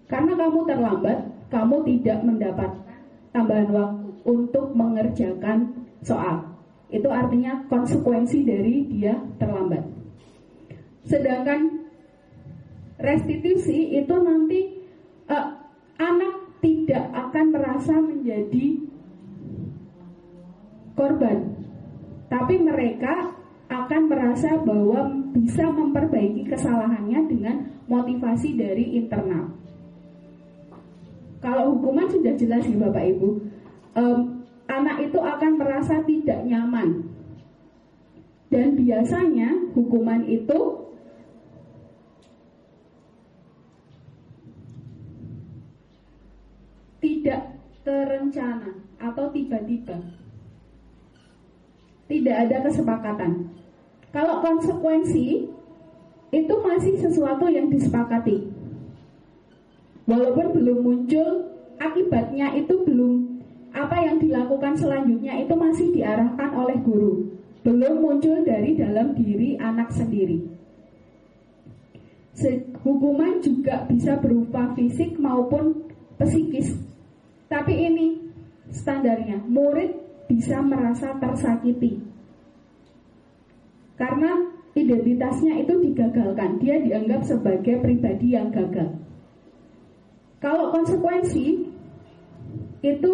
S3: Karena kamu terlambat, kamu tidak mendapatkan tambahan waktu untuk mengerjakan soal. Itu artinya konsekuensi dari dia terlambat. Sedangkan restitusi itu nanti anak tidak akan merasa menjadi korban, tapi mereka akan merasa bahwa bisa memperbaiki kesalahannya dengan motivasi dari internal. Kalau hukuman sudah jelas ya Bapak Ibu, anak itu akan merasa tidak nyaman, dan biasanya hukuman itu tidak terencana atau tiba-tiba. Tidak ada kesepakatan. Kalau konsekuensi itu masih sesuatu yang disepakati. Walaupun belum muncul akibatnya, itu belum, apa yang dilakukan selanjutnya itu masih diarahkan oleh guru. Belum muncul dari dalam diri anak sendiri. Hukuman juga bisa berupa fisik maupun psikis. Tapi ini standarnya, murid bisa merasa tersakiti karena identitasnya itu digagalkan, dia dianggap sebagai pribadi yang gagal. Kalau konsekuensi itu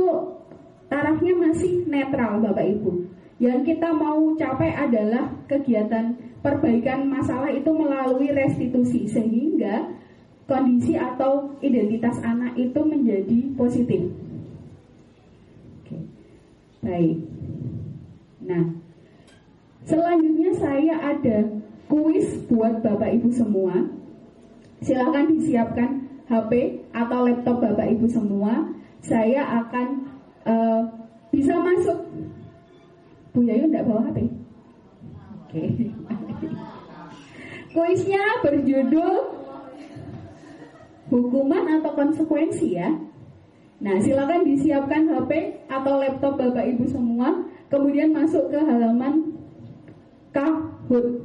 S3: tarafnya masih netral Bapak Ibu. Yang kita mau capai adalah kegiatan perbaikan masalah itu melalui restitusi, sehingga kondisi atau identitas anak itu menjadi positif. Baik. Nah, selanjutnya saya ada kuis buat Bapak Ibu semua. Silakan disiapkan HP atau laptop Bapak Ibu semua. Saya akan bisa masuk. Bu Yayu enggak bawa HP? Oke. Kuisnya berjudul hukuman atau konsekuensi ya. Nah, silakan disiapkan HP atau laptop Bapak Ibu semua, kemudian masuk ke halaman Kahoot.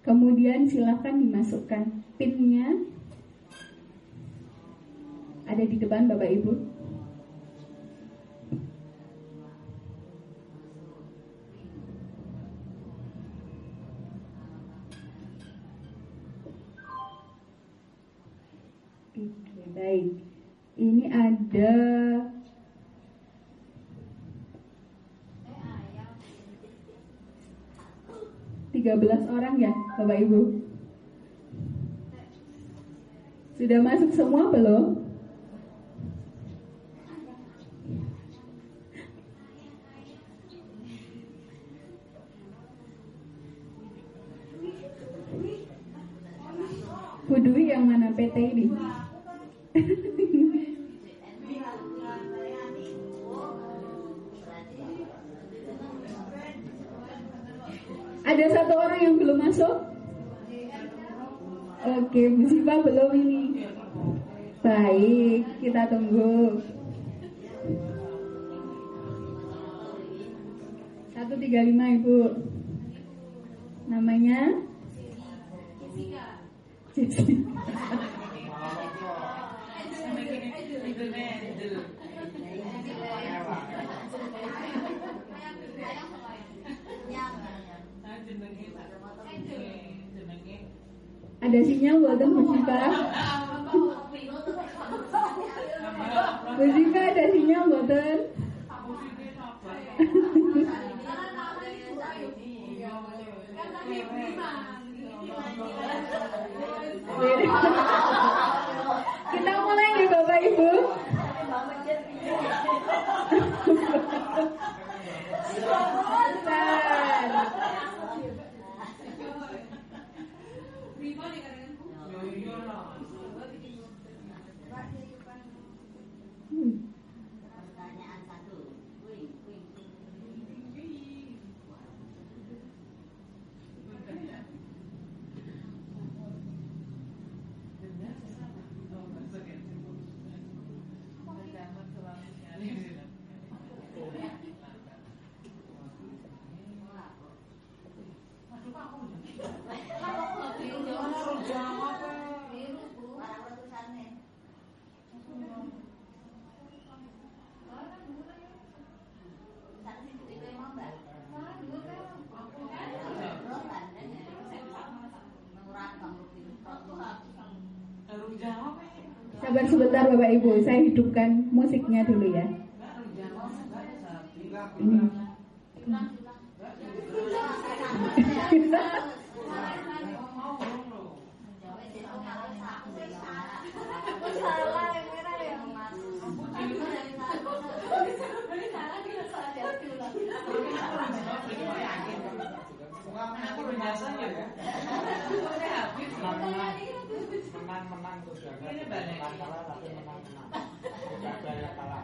S3: Kemudian silahkan dimasukkan PIN-nya. Ada di depan Bapak Ibu. Oke, baik. Ini ada 13 orang ya Bapak Ibu. Sudah masuk semua belum? Bu Dwi yang mana PT ini? Ada satu orang yang belum masuk? Oke, Bu Siva belum ini. Baik, kita tunggu. 135 Ibu. Namanya? Jessica. Ada sinyal buatan Bu Siva? Bu Siva ada sinyal buatan? Kita mulai nih Bapak Ibu.
S8: Pertanyaan 1.
S3: Sabar sebentar Bapak Ibu, saya hidupkan musiknya dulu ya. Ini.
S9: Menang tuh jangan kalah tapi menang. Enggak ada yang kalah.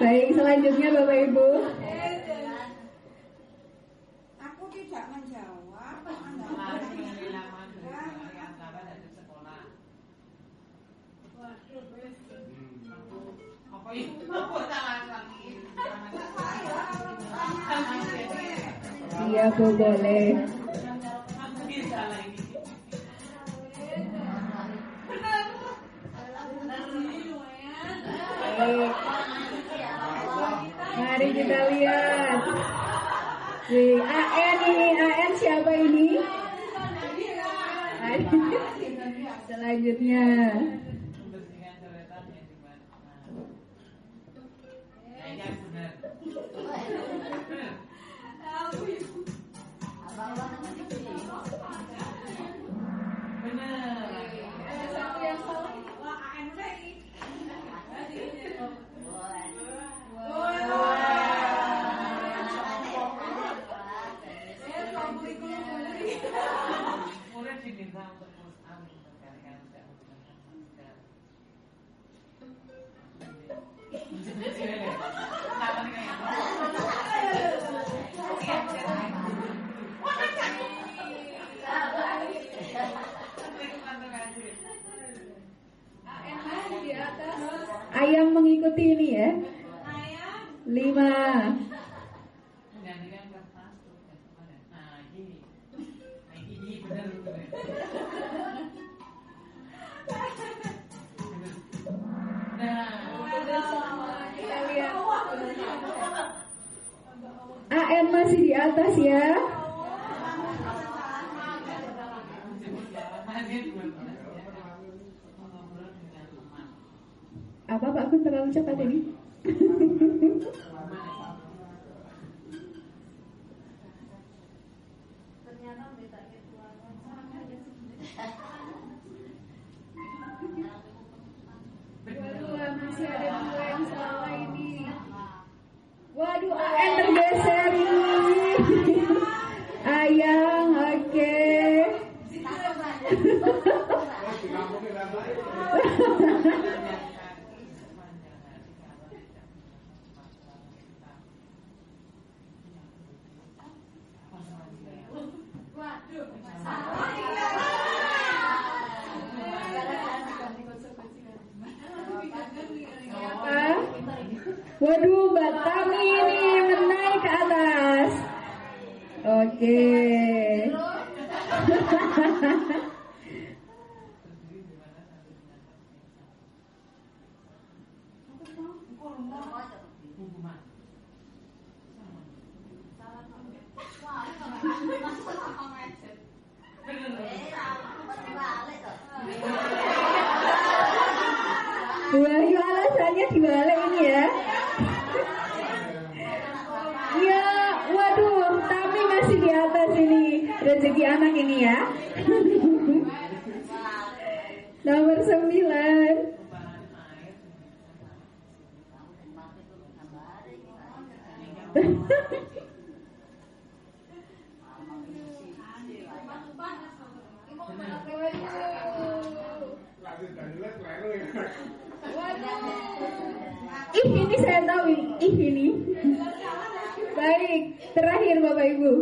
S3: Baik, selanjutnya Bapak Ibu.
S10: Aku tidak menjawab.
S3: Iya Bu, boleh. Mari kita lihat. AN ini, AN siapa ini? Selanjutnya. Ayam mengikuti ini ya. 5. AN masih di atas ya. Apa Pak Kun terlalu cepat ini? Waduh, masih ada 2 yang salah ini. Waduh, AN tergeser ini. Ayang, oke. Waduh, Mbak Tami ini menaik ke atas. Oke. Wahyu alasannya dibalik ini ya. Ya, waduh, tapi masih di atas ini rezeki anak ini ya. Nomor 9. Ini saya tahu ini. Baik, terakhir Bapak Ibu.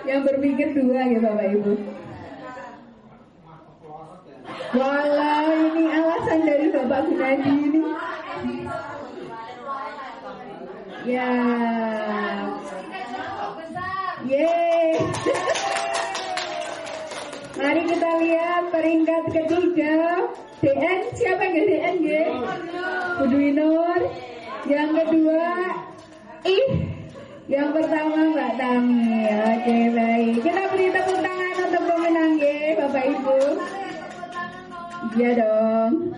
S3: Yang berpikir dua ya Bapak Ibu. Walau ini alasan dari Bapak Gunadi ini. Ya. Yeay. Mari kita lihat peringkat ketiga. DN, siapa yang DN ya? Budwinur. Yang kedua yang pertama Mbak Tami. Oke, baik. Kita beri tepuk tangan untuk pemenang ya, Bapak Ibu. Iya dong.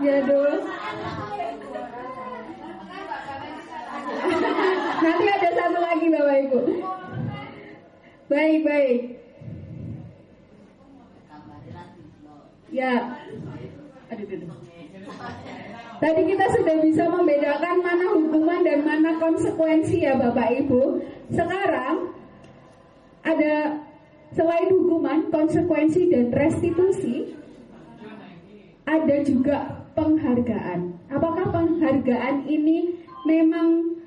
S3: Ya dong. Nanti ada satu lagi Bapak Ibu. Baik. Ya. Tadi kita sudah bisa membedakan mana hukuman dan mana konsekuensi ya Bapak Ibu. Sekarang ada selain hukuman, konsekuensi dan restitusi, ada juga penghargaan. Apakah penghargaan ini memang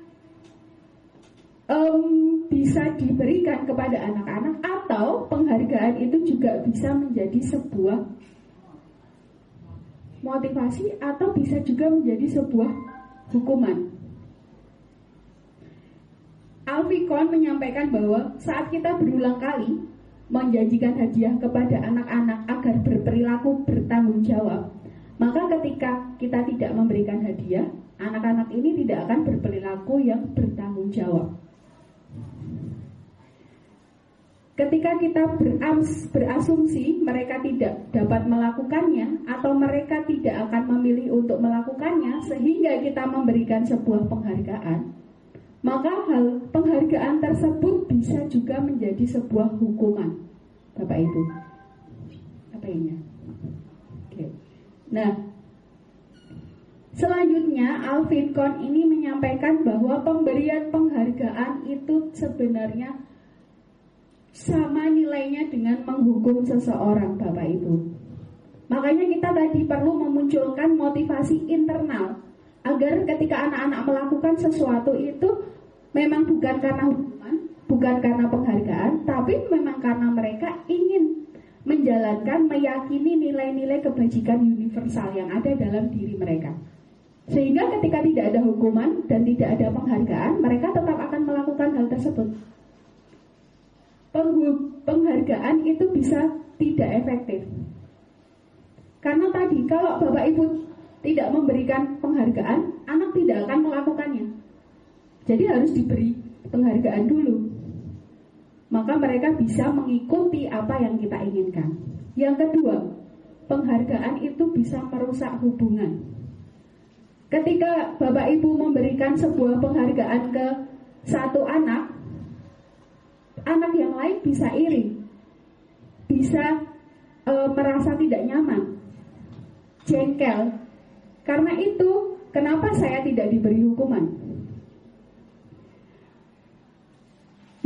S3: bisa diberikan kepada anak-anak, atau penghargaan itu juga bisa menjadi sebuah motivasi atau bisa juga menjadi sebuah hukuman. Alfikon menyampaikan bahwa saat kita berulang kali menjanjikan hadiah kepada anak-anak agar berperilaku bertanggung jawab, maka ketika kita tidak memberikan hadiah, anak-anak ini tidak akan berperilaku yang bertanggung jawab. Ketika kita berasumsi mereka tidak dapat melakukannya atau mereka tidak akan memilih untuk melakukannya sehingga kita memberikan sebuah penghargaan, maka hal penghargaan tersebut bisa juga menjadi sebuah hukuman. Bapak Ibu, apa ini? Oke. Nah, selanjutnya Alvin Kohn ini menyampaikan bahwa pemberian penghargaan itu sebenarnya sama nilainya dengan menghukum seseorang, Bapak Ibu. Makanya kita tadi perlu memunculkan motivasi internal agar ketika anak-anak melakukan sesuatu itu memang bukan karena hukuman, bukan karena penghargaan, tapi memang karena mereka ingin menjalankan, meyakini nilai-nilai kebajikan universal yang ada dalam diri mereka. Sehingga ketika tidak ada hukuman dan tidak ada penghargaan, mereka tetap akan melakukan hal tersebut. Penghargaan itu bisa tidak efektif. Karena tadi kalau Bapak Ibu tidak memberikan penghargaan, anak tidak akan melakukannya. Jadi harus diberi penghargaan dulu. Maka mereka bisa mengikuti apa yang kita inginkan. Yang kedua, penghargaan itu bisa merusak hubungan. Ketika Bapak Ibu memberikan sebuah penghargaan ke satu anak yang lain bisa iri, bisa merasa tidak nyaman, jengkel. Karena itu, kenapa saya tidak diberi hukuman?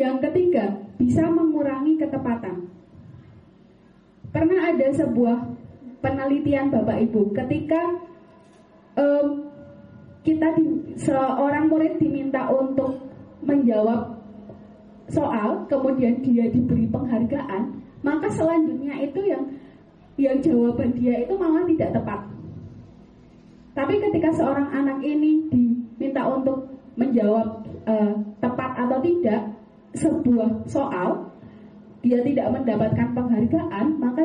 S3: Yang ketiga, bisa mengurangi ketepatan. Pernah ada sebuah penelitian Bapak Ibu, ketika seorang murid diminta untuk menjawab soal, kemudian dia diberi penghargaan, maka selanjutnya itu yang jawaban dia itu malah tidak tepat. Tapi ketika seorang anak ini diminta untuk menjawab tepat atau tidak sebuah soal, dia tidak mendapatkan penghargaan, maka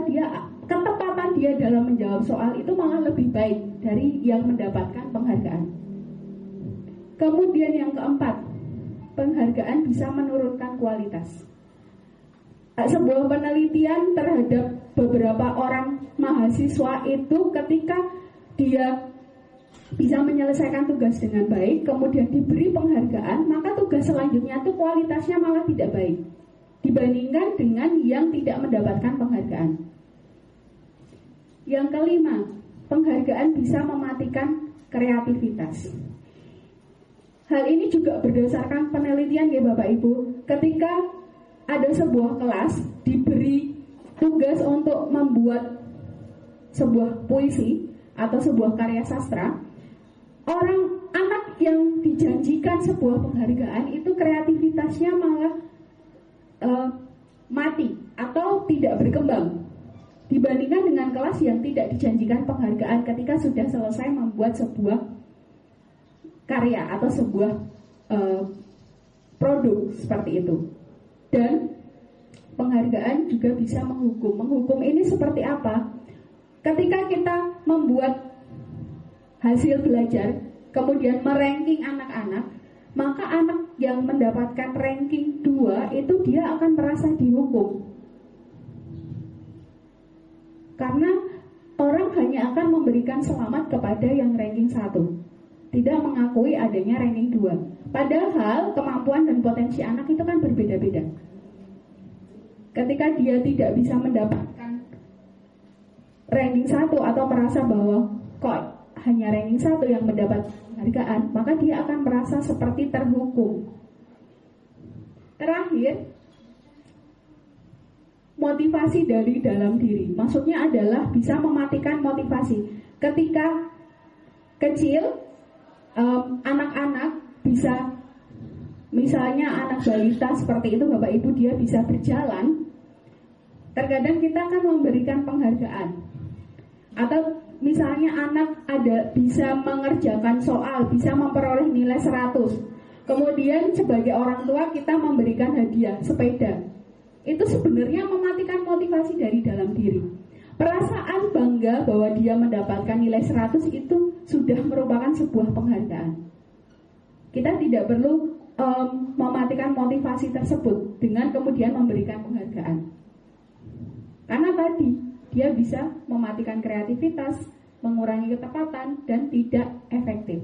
S3: ketepatan dia dalam menjawab soal itu malah lebih baik dari yang mendapatkan penghargaan. Kemudian yang keempat, penghargaan bisa menurunkan kualitas. Sebuah penelitian terhadap beberapa orang mahasiswa itu ketika dia bisa menyelesaikan tugas dengan baik, kemudian diberi penghargaan, maka tugas selanjutnya itu kualitasnya malah tidak baik dibandingkan dengan yang tidak mendapatkan penghargaan. Yang kelima, penghargaan bisa mematikan kreativitas. Hal ini juga berdasarkan penelitian ya Bapak Ibu. Ketika ada sebuah kelas diberi tugas untuk membuat sebuah puisi atau sebuah karya sastra, anak yang dijanjikan sebuah penghargaan itu kreativitasnya malah mati atau tidak berkembang dibandingkan dengan kelas yang tidak dijanjikan penghargaan ketika sudah selesai membuat sebuah karya atau sebuah produk seperti itu. Dan penghargaan juga bisa menghukum. Menghukum ini seperti apa? Ketika kita membuat hasil belajar, kemudian meranking anak-anak, maka anak yang mendapatkan ranking 2 itu dia akan merasa dihukum. Karena orang hanya akan memberikan selamat kepada yang ranking 1, tidak mengakui adanya ranking 2. Padahal kemampuan dan potensi anak itu kan berbeda-beda. Ketika dia tidak bisa mendapatkan ranking 1 atau merasa bahwa kok hanya ranking 1 yang mendapat penghargaan, maka dia akan merasa seperti terhukum. Terakhir, motivasi dari dalam diri. Maksudnya adalah bisa mematikan motivasi. Ketika kecil, anak-anak bisa, misalnya anak balita seperti itu Bapak Ibu, dia bisa berjalan. Terkadang kita akan memberikan penghargaan. Atau misalnya anak bisa mengerjakan soal, bisa memperoleh nilai 100. Kemudian sebagai orang tua kita memberikan hadiah sepeda. Itu sebenarnya mematikan motivasi dari dalam diri. Perasaan bangga bahwa dia mendapatkan nilai 100 itu sudah merupakan sebuah penghargaan. Kita tidak perlu mematikan motivasi tersebut dengan kemudian memberikan penghargaan. Karena tadi dia bisa mematikan kreativitas, mengurangi ketepatan, dan tidak efektif.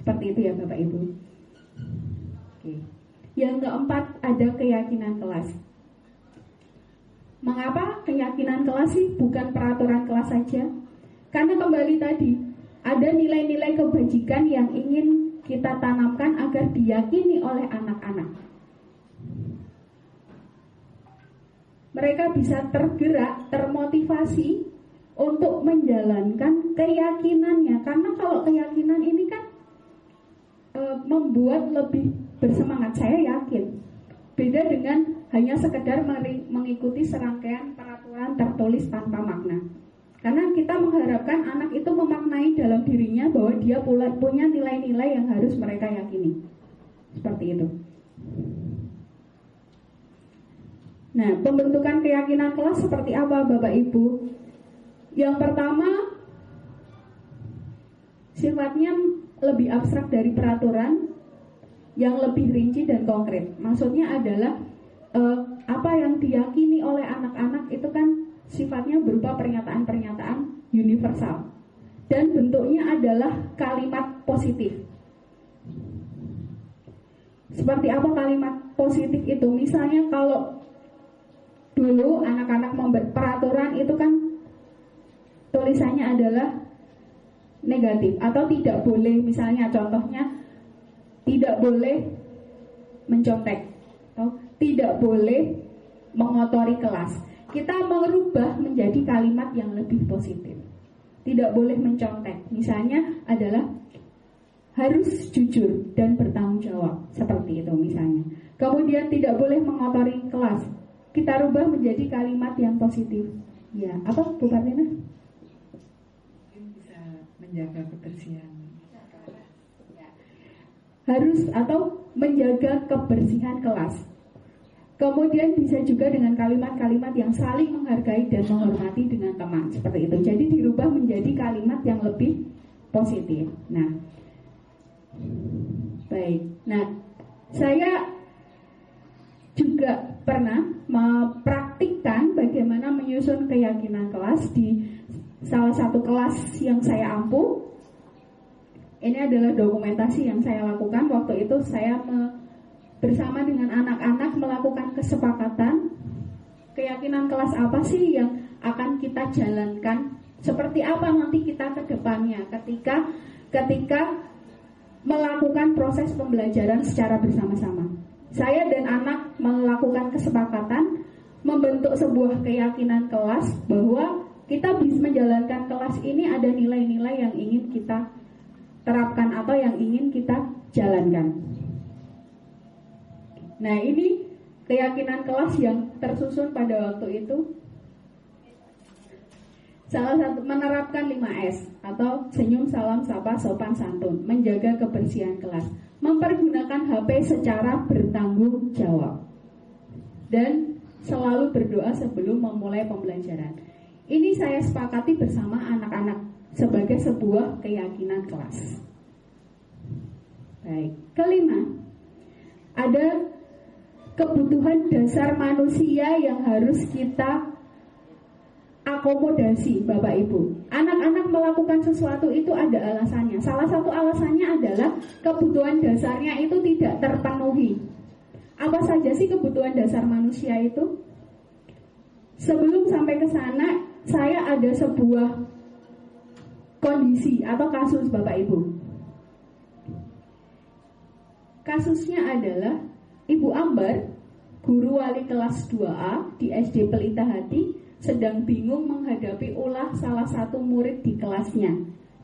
S3: Seperti itu ya Bapak Ibu. Oke. Yang keempat, ada keyakinan kelas. Mengapa keyakinan kelas sih bukan peraturan kelas saja? Karena kembali tadi, ada nilai-nilai kebajikan yang ingin kita tanamkan agar diyakini oleh anak-anak. Mereka bisa tergerak, termotivasi untuk menjalankan keyakinannya. Karena kalau keyakinan ini kan membuat lebih bersemangat, saya yakin. Beda dengan hanya sekedar mengikuti serangkaian peraturan tertulis tanpa makna. Karena kita mengharapkan anak itu memaknai dalam dirinya bahwa dia punya nilai-nilai yang harus mereka yakini. Seperti itu. Nah, pembentukan keyakinan kelas seperti apa Bapak Ibu? Yang pertama, sifatnya lebih abstrak dari peraturan, yang lebih rinci dan konkret. Maksudnya adalah apa yang diyakini oleh anak-anak itu kan sifatnya berupa pernyataan-pernyataan universal. Dan bentuknya adalah kalimat positif. Seperti apa kalimat positif itu? Misalnya kalau dulu anak-anak membuat peraturan itu kan tulisannya adalah negatif atau tidak boleh, misalnya contohnya tidak boleh mencontek atau tidak boleh mengotori kelas. Kita merubah menjadi kalimat yang lebih positif. Tidak boleh mencontek, misalnya adalah harus jujur dan bertanggung jawab, seperti itu misalnya. Kemudian tidak boleh mengotori kelas. Kita rubah menjadi kalimat yang positif. Ya, apa Bu Partina?
S4: Mungkin bisa menjaga kebersihan.
S3: Harus atau menjaga kebersihan kelas. Kemudian bisa juga dengan kalimat-kalimat yang saling menghargai dan menghormati dengan teman, seperti itu. Jadi dirubah menjadi kalimat yang lebih positif. Nah, baik. Nah, saya juga pernah mempraktikkan bagaimana menyusun keyakinan kelas di salah satu kelas yang saya ampu. Ini adalah dokumentasi yang saya lakukan. Waktu itu saya bersama dengan anak-anak melakukan kesepakatan keyakinan kelas apa sih yang akan kita jalankan, seperti apa nanti kita ke depannya ketika melakukan proses pembelajaran secara bersama-sama. Saya dan anak melakukan kesepakatan membentuk sebuah keyakinan kelas bahwa kita bisa menjalankan kelas ini, ada nilai-nilai yang ingin kita terapkan atau yang ingin kita jalankan. Nah, ini keyakinan kelas yang tersusun pada waktu itu. Salah satu menerapkan 5S atau senyum, salam, sapa, sopan, santun, menjaga kebersihan kelas, mempergunakan HP secara bertanggung jawab, dan selalu berdoa sebelum memulai pembelajaran. Ini saya sepakati bersama anak-anak sebagai sebuah keyakinan kelas. Baik, kelima, ada kebutuhan dasar manusia yang harus kita akomodasi, Bapak Ibu. Anak-anak melakukan sesuatu itu ada alasannya. Salah satu alasannya adalah kebutuhan dasarnya itu tidak terpenuhi. Apa saja sih kebutuhan dasar manusia itu? Sebelum sampai ke sana, saya ada sebuah kondisi atau kasus, Bapak Ibu. Kasusnya adalah Ibu Ambar, guru wali kelas 2A di SD Pelita Hati, sedang bingung menghadapi ulah salah satu murid di kelasnya,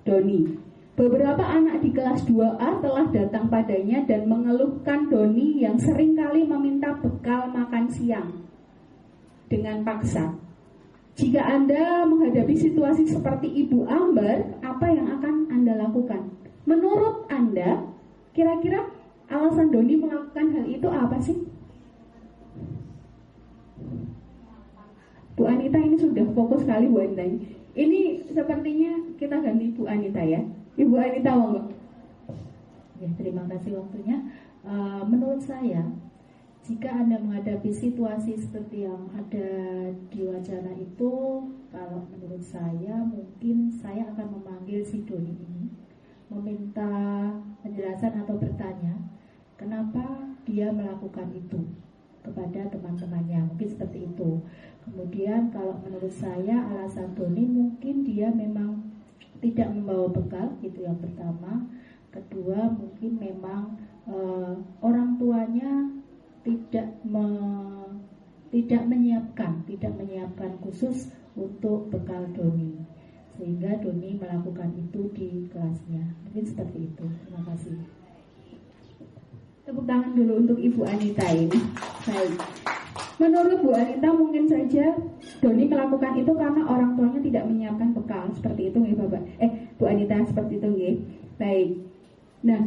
S3: Doni. Beberapa anak di kelas 2A telah datang padanya dan mengeluhkan Doni yang seringkali meminta bekal makan siang dengan paksa. Jika Anda menghadapi situasi seperti Ibu Ambar, apa yang akan Anda lakukan? Menurut Anda, kira-kira alasan Doni melakukan hal itu apa sih? Bu Anita ini sudah fokus sekali Bu Anita. Ini sepertinya kita ganti Bu Anita ya. Ibu Anita monggo.
S6: Ya, terima kasih waktunya. Menurut saya, jika Anda menghadapi situasi seperti yang ada di wacana itu, kalau menurut saya mungkin saya akan memanggil si Doni ini, meminta penjelasan atau bertanya kenapa dia melakukan itu kepada teman-temannya, mungkin seperti itu. Kemudian kalau menurut saya alasan Doni mungkin dia memang tidak membawa bekal, itu yang pertama. Kedua, mungkin memang orang tuanya tidak menyiapkan khusus untuk bekal Doni, sehingga Doni melakukan itu di kelasnya. Mungkin seperti itu. Terima kasih.
S3: Tepuk tangan dulu untuk Ibu Anita ini. Baik. Menurut Bu Anita mungkin saja Doni melakukan itu karena orang tuanya tidak menyiapkan bekal. Seperti itu nggih Bapak? Bu Anita, seperti itu nggih. Baik. Nah,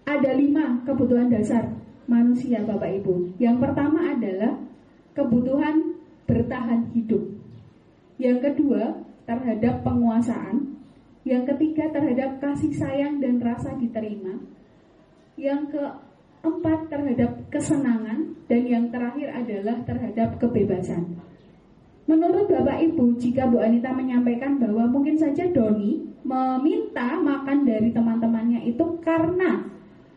S3: ada 5 kebutuhan dasar manusia Bapak Ibu. Yang pertama adalah kebutuhan bertahan hidup. Yang kedua, terhadap penguasaan. Yang ketiga, terhadap kasih sayang dan rasa diterima. Yang keempat, terhadap kesenangan. Dan yang terakhir adalah terhadap kebebasan. Menurut Bapak Ibu, jika Bu Anita menyampaikan bahwa mungkin saja Doni meminta makan dari teman-temannya itu karena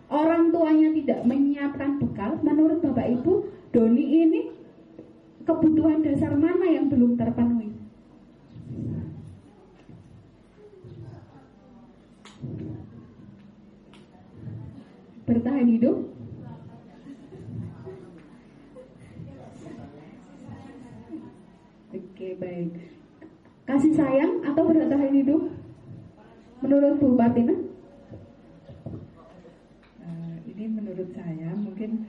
S3: orang tuanya tidak menyiapkan bekal, menurut Bapak Ibu, Doni ini kebutuhan dasar mana yang belum terpenuhi? Bertahan hidup? Oke, baik. Kasih sayang atau bertahan hidup? Menurut Bu Partina?
S4: Ini menurut saya
S3: saya mungkin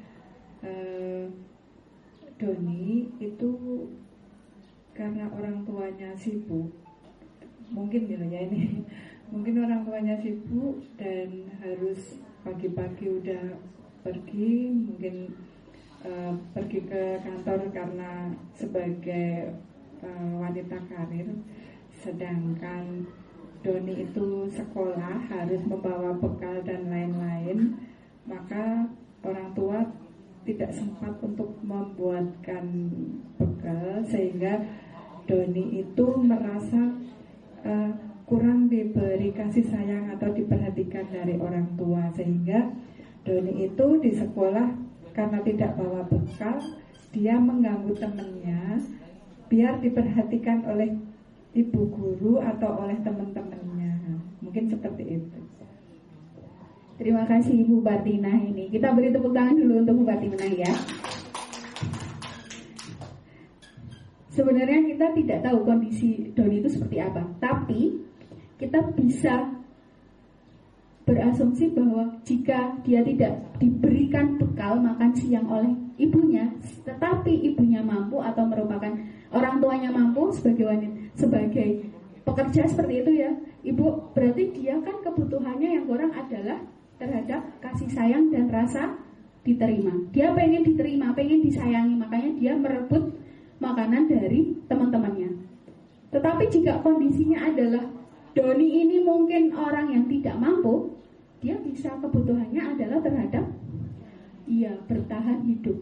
S3: Doni itu karena orang tuanya sibuk, mungkin gitu ya ini, mungkin orang tuanya sibuk dan harus pagi-pagi udah pergi, mungkin pergi ke kantor karena sebagai wanita karir, sedangkan Doni itu sekolah harus membawa bekal dan lain-lain, maka orang tua tidak sempat untuk membuatkan bekal sehingga Doni itu merasa kurang diberi kasih sayang atau diperhatikan dari orang tua, sehingga Doni itu di sekolah karena tidak bawa bekal, dia mengganggu temannya biar diperhatikan oleh ibu guru atau oleh teman-temannya. Mungkin seperti itu.
S2: Terima kasih Ibu Bartina ini. Kita beri tepuk tangan dulu untuk Bu Bartina ya. Sebenarnya kita tidak tahu kondisi Doni itu seperti apa, tapi kita bisa berasumsi bahwa jika dia tidak diberikan bekal makan siang oleh ibunya, tetapi ibunya mampu atau merupakan orang tuanya mampu sebagai wanita, sebagai pekerja seperti itu ya, ibu, berarti dia kan kebutuhannya yang kurang adalah terhadap kasih sayang dan rasa diterima. Dia pengen diterima, pengen disayangi, makanya dia merebut makanan dari teman-temannya. Tetapi jika kondisinya adalah Doni ini mungkin orang yang tidak mampu, dia bisa kebutuhannya adalah terhadap bertahan hidup.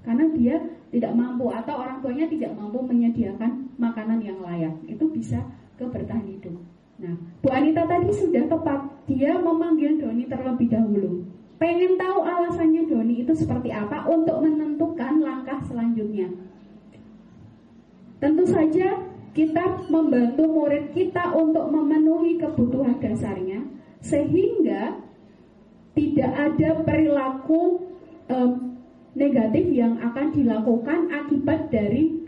S2: Karena dia tidak mampu atau orang tuanya tidak mampu menyediakan makanan yang layak. Itu bisa ke bertahan hidup. Nah, Bu Anita tadi sudah tepat. Dia memanggil Doni terlebih dahulu. Pengen tahu alasannya Doni itu seperti apa untuk menentukan langkah selanjutnya. Tentu saja kita membantu murid kita untuk memenuhi kebutuhan dasarnya, sehingga tidak ada perilaku negatif yang akan dilakukan akibat dari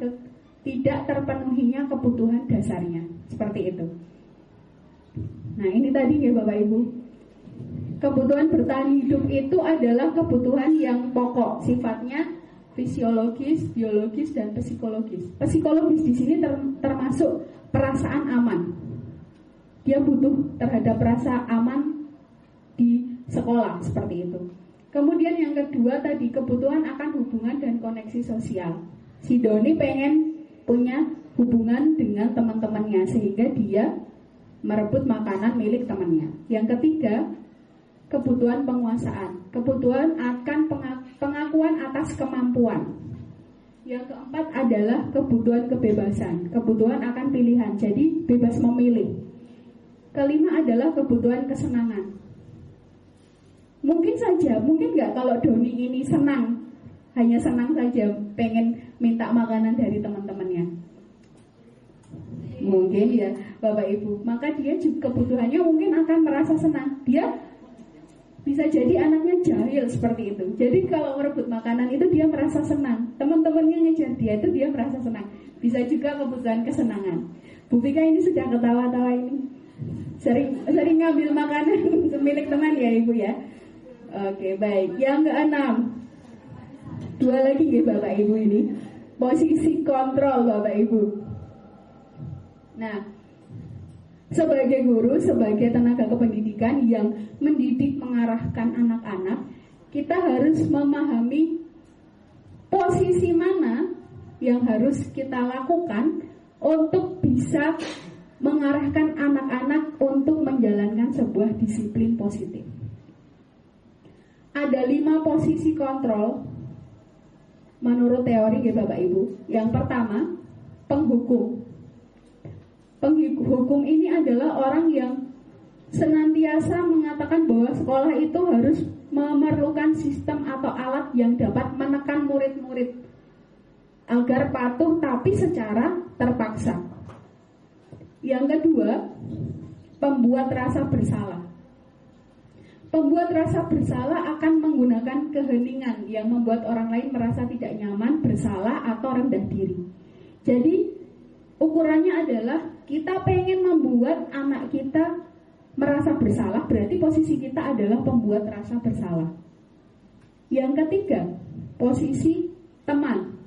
S2: tidak terpenuhinya kebutuhan dasarnya. Seperti itu. Nah, ini tadi ya Bapak Ibu, kebutuhan bertahan hidup itu adalah kebutuhan yang pokok, sifatnya fisiologis, biologis, dan psikologis. Psikologis di sini termasuk perasaan aman. Dia butuh terhadap rasa aman di sekolah, seperti itu. Kemudian yang kedua tadi, kebutuhan akan hubungan dan koneksi sosial. Si Doni pengen punya hubungan dengan teman-temannya sehingga dia merebut makanan milik temannya. Yang ketiga, kebutuhan penguasaan, kebutuhan akan pengakuan atas kemampuan. Yang keempat adalah kebutuhan kebebasan, kebutuhan akan pilihan, jadi bebas memilih. Kelima adalah kebutuhan kesenangan. Mungkin saja, mungkin nggak kalau Doni ini senang, hanya senang saja pengen minta makanan dari teman-temannya. Mungkin ya Bapak Ibu, maka dia juga kebutuhannya mungkin akan merasa senang. Dia bisa jadi anaknya jahil seperti itu. Jadi kalau merebut makanan itu dia merasa senang. Teman-temannya ngejar dia itu dia merasa senang. Bisa juga kebutuhan kesenangan. Bu Vika ini sudah ketawa-tawa ini. Sering ngambil makanan milik teman ya Ibu ya. Oke, baik. Yang keenam, dua lagi ya Bapak Ibu ini, posisi kontrol Bapak Ibu. Nah, sebagai guru, sebagai tenaga kependidikan yang mendidik, mengarahkan anak-anak, kita harus memahami posisi mana yang harus kita lakukan untuk bisa mengarahkan anak-anak untuk menjalankan sebuah disiplin positif. Ada 5 posisi kontrol menurut teori ya Bapak Ibu. Yang pertama, penghukum. Penghukum ini adalah orang yang senantiasa mengatakan bahwa sekolah itu harus memerlukan sistem atau alat yang dapat menekan murid-murid agar patuh tapi secara terpaksa. Yang kedua, pembuat rasa bersalah. Pembuat rasa bersalah akan menggunakan keheningan yang membuat orang lain merasa tidak nyaman, bersalah, atau rendah diri. Jadi ukurannya adalah kita pengen membuat anak kita merasa bersalah, berarti posisi kita adalah pembuat rasa bersalah.
S3: Yang ketiga, posisi teman.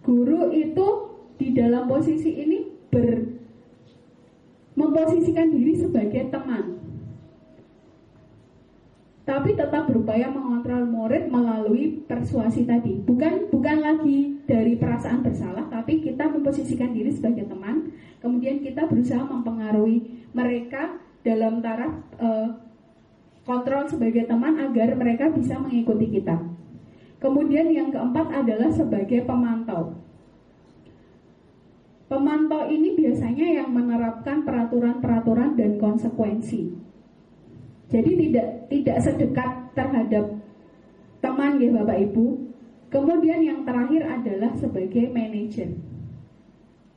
S3: Guru itu di dalam posisi ini memposisikan diri sebagai teman, tapi tetap berupaya mengontrol murid melalui persuasi tadi. Bukan lagi dari perasaan bersalah, tapi kita memposisikan diri sebagai teman. Kemudian kita berusaha mempengaruhi mereka dalam taraf kontrol sebagai teman agar mereka bisa mengikuti kita. Kemudian yang keempat adalah sebagai pemantau. Pemantau ini biasanya yang menerapkan peraturan-peraturan dan konsekuensi. Jadi tidak sedekat terhadap teman ya Bapak Ibu. Kemudian yang terakhir adalah sebagai manajer.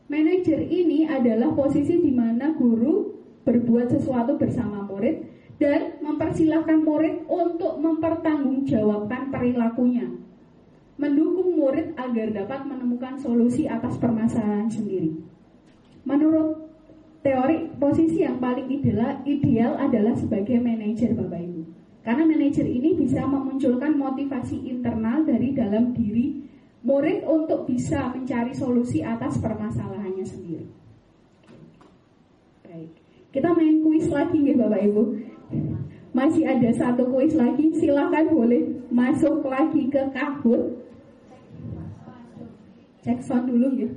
S3: Manajer ini adalah posisi di mana guru berbuat sesuatu bersama murid dan mempersilahkan murid untuk mempertanggungjawabkan perilakunya, mendukung murid agar dapat menemukan solusi atas permasalahan sendiri. Menurut teori, posisi yang paling ideal adalah sebagai manajer Bapak Ibu. Karena manajer ini bisa memunculkan motivasi internal dari dalam diri murid untuk bisa mencari solusi atas permasalahannya sendiri. Baik, kita main kuis lagi nih Bapak Ibu. Masih ada satu kuis lagi, silakan boleh masuk lagi ke Kahoot. Cek sound dulu ya.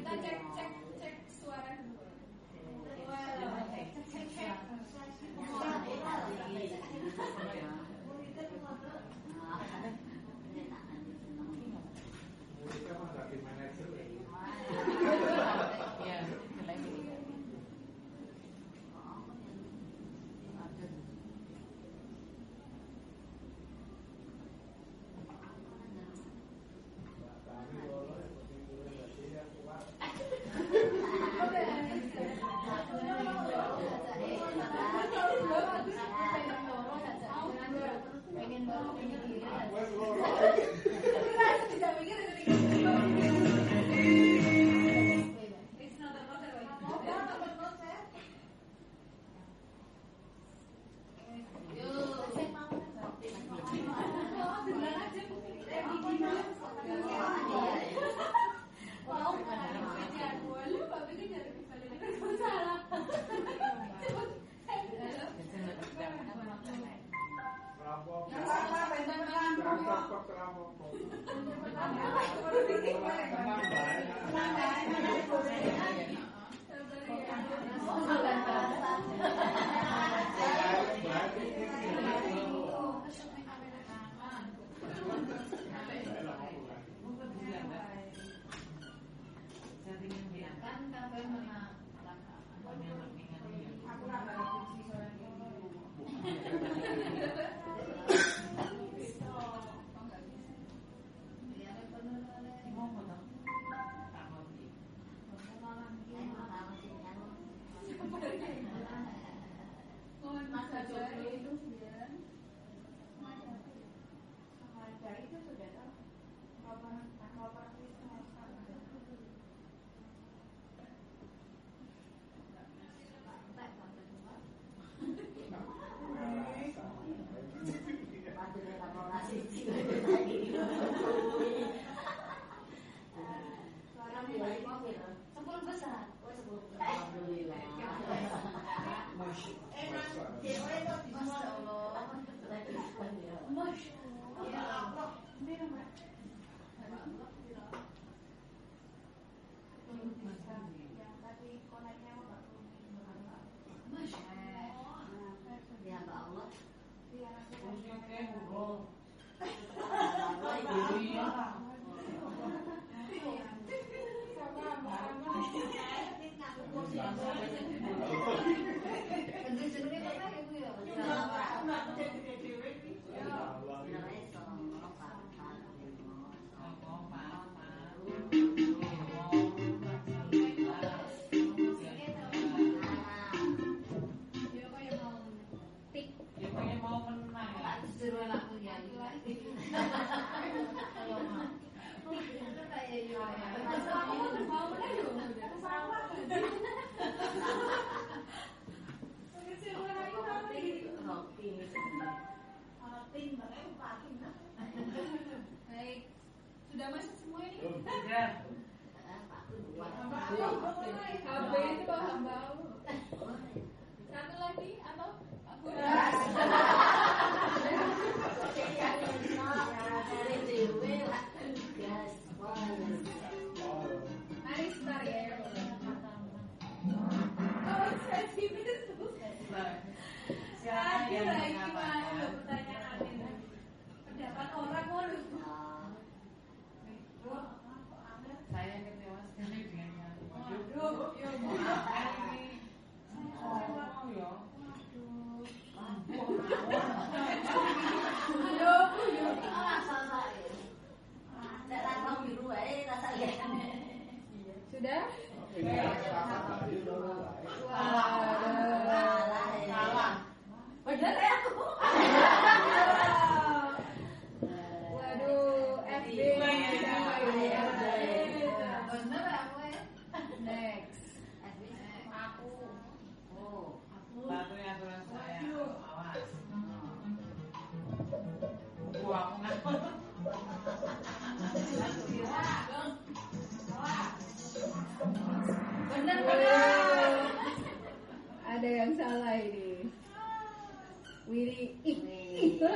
S10: Kita cek suara dulu. anakku ya lagi. Baik, sudah masuk semua ini?
S8: Sudah.
S10: Hamba itu hamba. Satu lagi atau mari sebentar ya. Oh, sensitif itu. Ada lagi mana pertanyaan ini? Pendapat orang waduh.
S4: Saya kecewa sekali dengan
S10: Waduh, ya sudah?
S8: Salah. Bener ya aku.
S10: Waduh, FB. Bener aku ya. Next. Aku.
S8: Oh, aku.
S4: Patuhi aturan saya. Awas. Aku ngapa?
S10: Bener. Ada yang salah ini. Wiri itu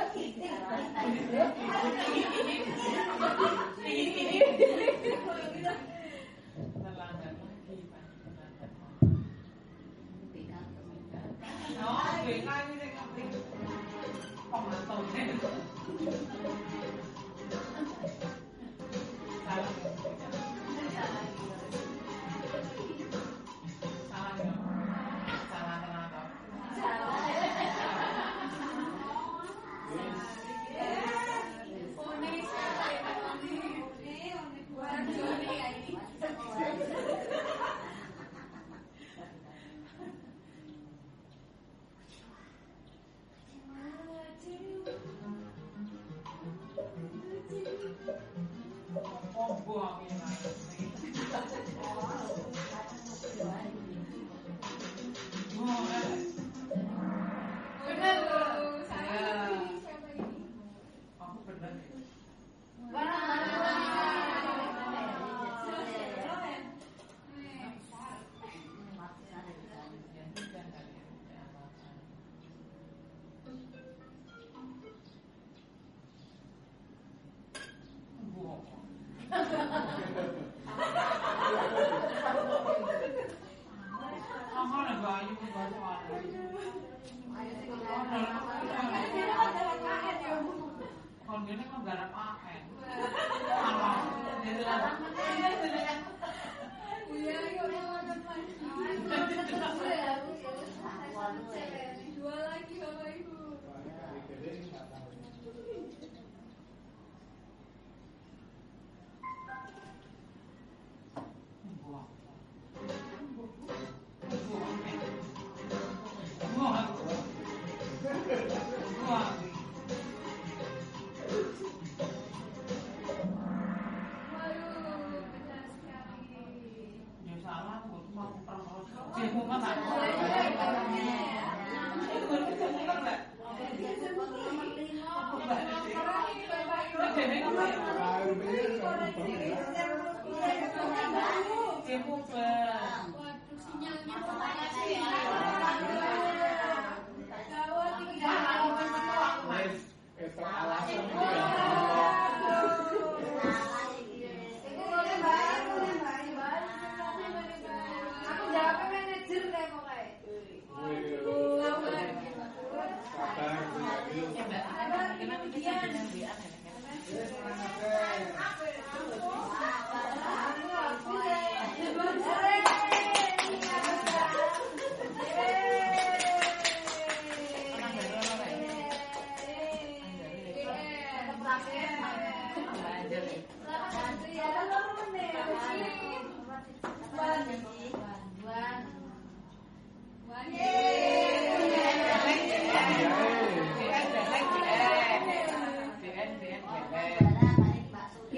S10: dua lagi Bapak Ibu.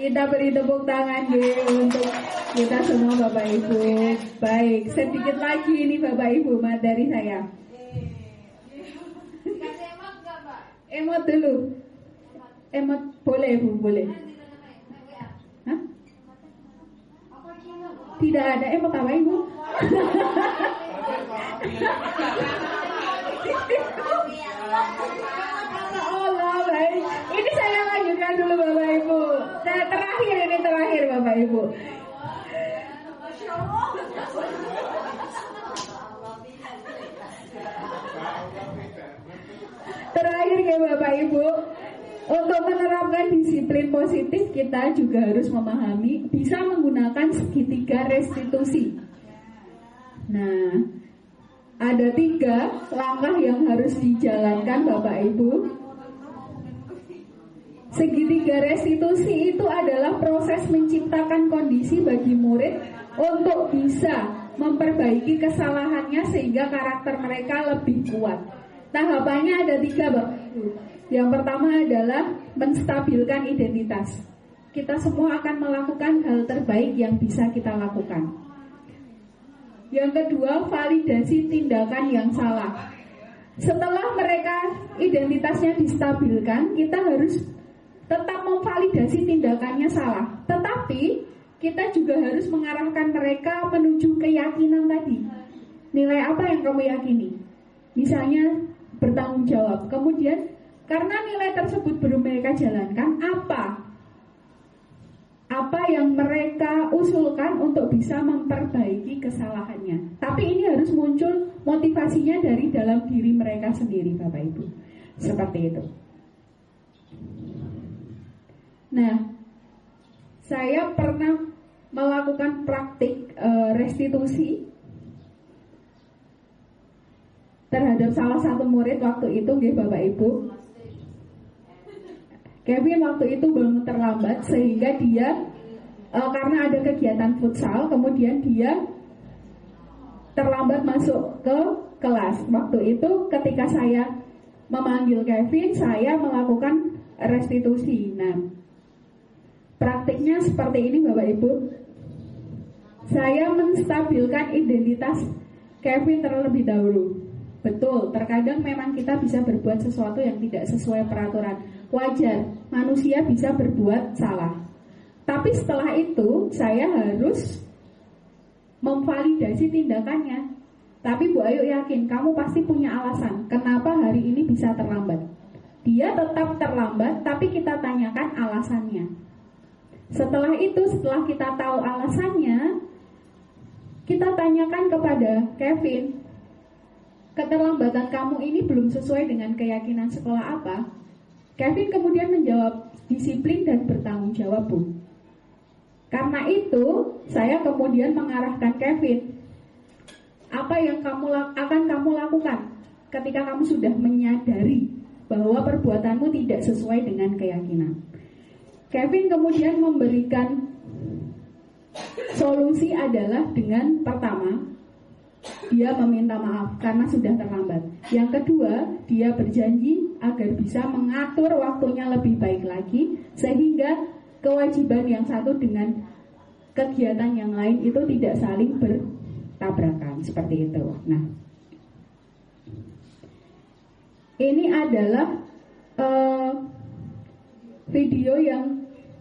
S3: Kita beri tepuk tangan untuk kita semua Bapak Ibu. Baik, sedikit lagi ini Bapak Ibu materi saya. Emot dulu. Emot boleh Bu, boleh. Hah? Tidak ada emot apa Ibu? Allah, baik. Ini saya lanjutkan dulu Bapak Ibu. Saya terakhir Bapak Ibu. Terakhir ya Bapak Ibu, untuk menerapkan disiplin positif kita juga harus memahami bisa menggunakan segitiga restitusi. Nah, ada 3 langkah yang harus dijalankan Bapak Ibu. Segitiga restitusi itu adalah proses menciptakan kondisi bagi murid untuk bisa memperbaiki kesalahannya sehingga karakter mereka lebih kuat. Tahapannya ada 3 Bapak Ibu. Yang pertama adalah menstabilkan identitas. Kita semua akan melakukan hal terbaik yang bisa kita lakukan. Yang kedua, validasi tindakan yang salah. Setelah mereka identitasnya distabilkan, kita harus tetap memvalidasi tindakannya salah. Tetapi kita juga harus mengarahkan mereka menuju keyakinan tadi. Nilai apa yang kamu yakini? Misalnya bertanggung jawab. Kemudian karena nilai tersebut belum mereka jalankan, apa yang mereka usulkan untuk bisa memperbaiki kesalahannya. Tapi ini harus muncul motivasinya dari dalam diri mereka sendiri Bapak Ibu. Seperti itu. Nah, saya pernah melakukan praktik restitusi terhadap salah satu murid waktu itu, Bapak Ibu. Kevin waktu itu bangun terlambat sehingga dia karena ada kegiatan futsal, kemudian dia terlambat masuk ke kelas. Waktu itu ketika saya memanggil Kevin, saya melakukan restitusi. Nah, praktiknya seperti ini Bapak Ibu. Saya menstabilkan identitas Kevin terlebih dahulu. Betul, terkadang memang kita bisa berbuat sesuatu yang tidak sesuai peraturan. Wajar, manusia bisa berbuat salah. Tapi setelah itu, saya harus memvalidasi tindakannya. Tapi Bu Ayu yakin, kamu pasti punya alasan kenapa hari ini bisa terlambat. Dia tetap terlambat, tapi kita tanyakan alasannya. Setelah itu, setelah kita tahu alasannya, kita tanyakan kepada Kevin, keterlambatan kamu ini belum sesuai dengan keyakinan sekolah apa? Kevin kemudian menjawab, disiplin dan bertanggung jawab, Bu. Karena itu, saya kemudian mengarahkan Kevin, apa yang akan kamu lakukan ketika kamu sudah menyadari bahwa perbuatanmu tidak sesuai dengan keyakinan. Kevin kemudian memberikan solusi adalah dengan pertama, dia meminta maaf karena sudah terlambat. Yang kedua, dia berjanji agar bisa mengatur waktunya lebih baik lagi, sehingga kewajiban yang satu dengan kegiatan yang lain itu tidak saling bertabrakan. Seperti itu. Nah, ini adalah video yang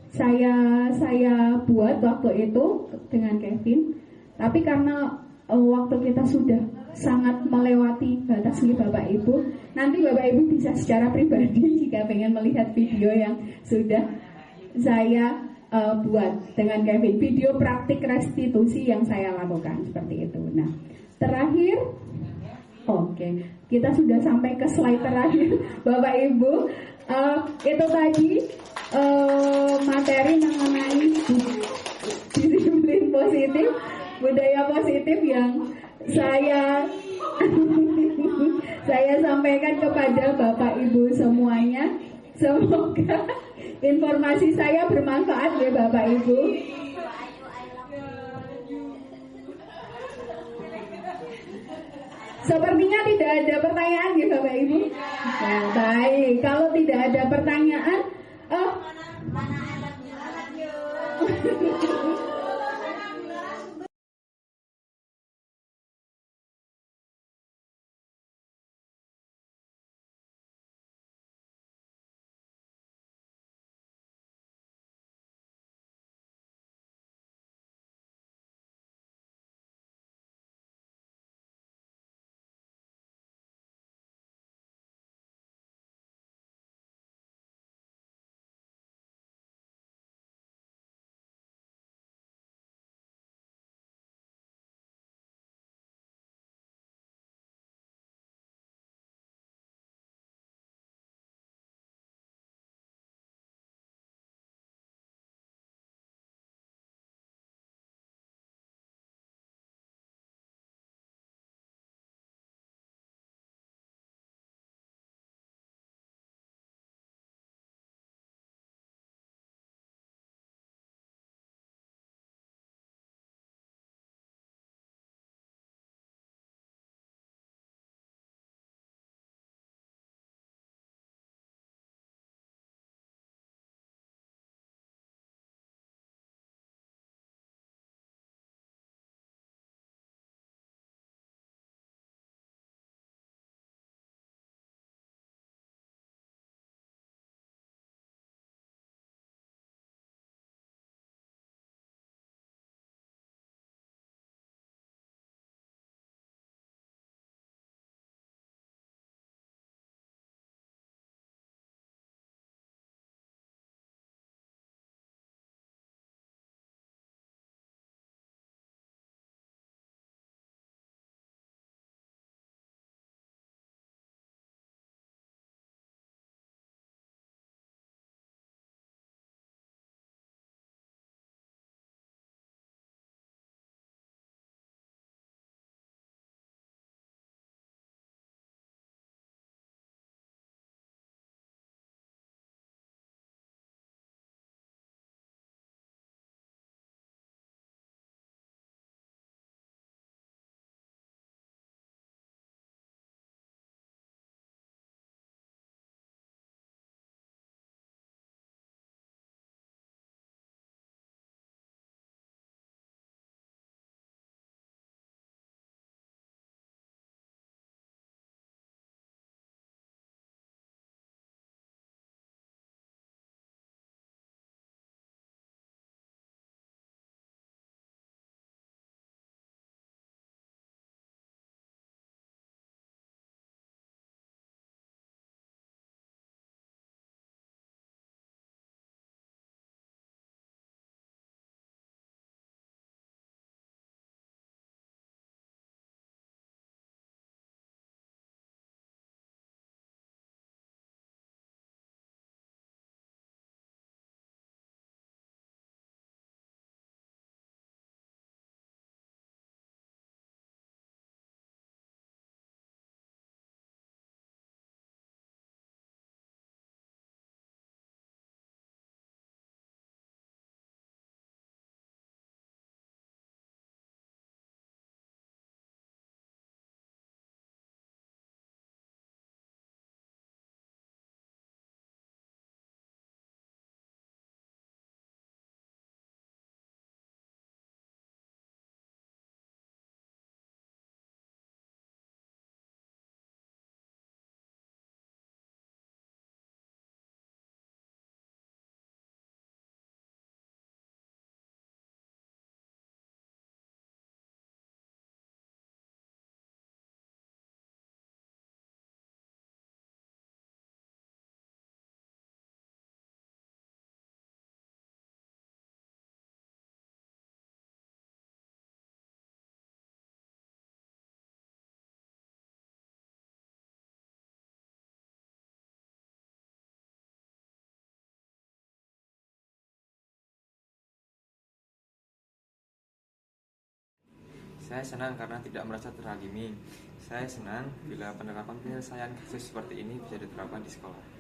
S3: saya buat waktu itu dengan Kevin. Tapi karena waktu kita sudah sangat melewati batas nih Bapak Ibu, nanti Bapak Ibu bisa secara pribadi jika pengen melihat video yang sudah saya buat dengan Kevin, video praktik restitusi yang saya lakukan seperti itu. Nah, terakhir, oke, kita sudah sampai ke slide terakhir Bapak Ibu. Itu tadi materi mengenai disiplin positif, budaya positif yang saya sampaikan kepada Bapak Ibu semuanya. Semoga informasi saya bermanfaat ya Bapak Ibu. Sepertinya tidak ada pertanyaan ya Bapak Ibu. Nah, baik, kalau tidak ada pertanyaan,
S1: Saya senang karena tidak merasa terhakimi. Saya senang bila penerapan penyelesaian kasus seperti ini bisa diterapkan di sekolah.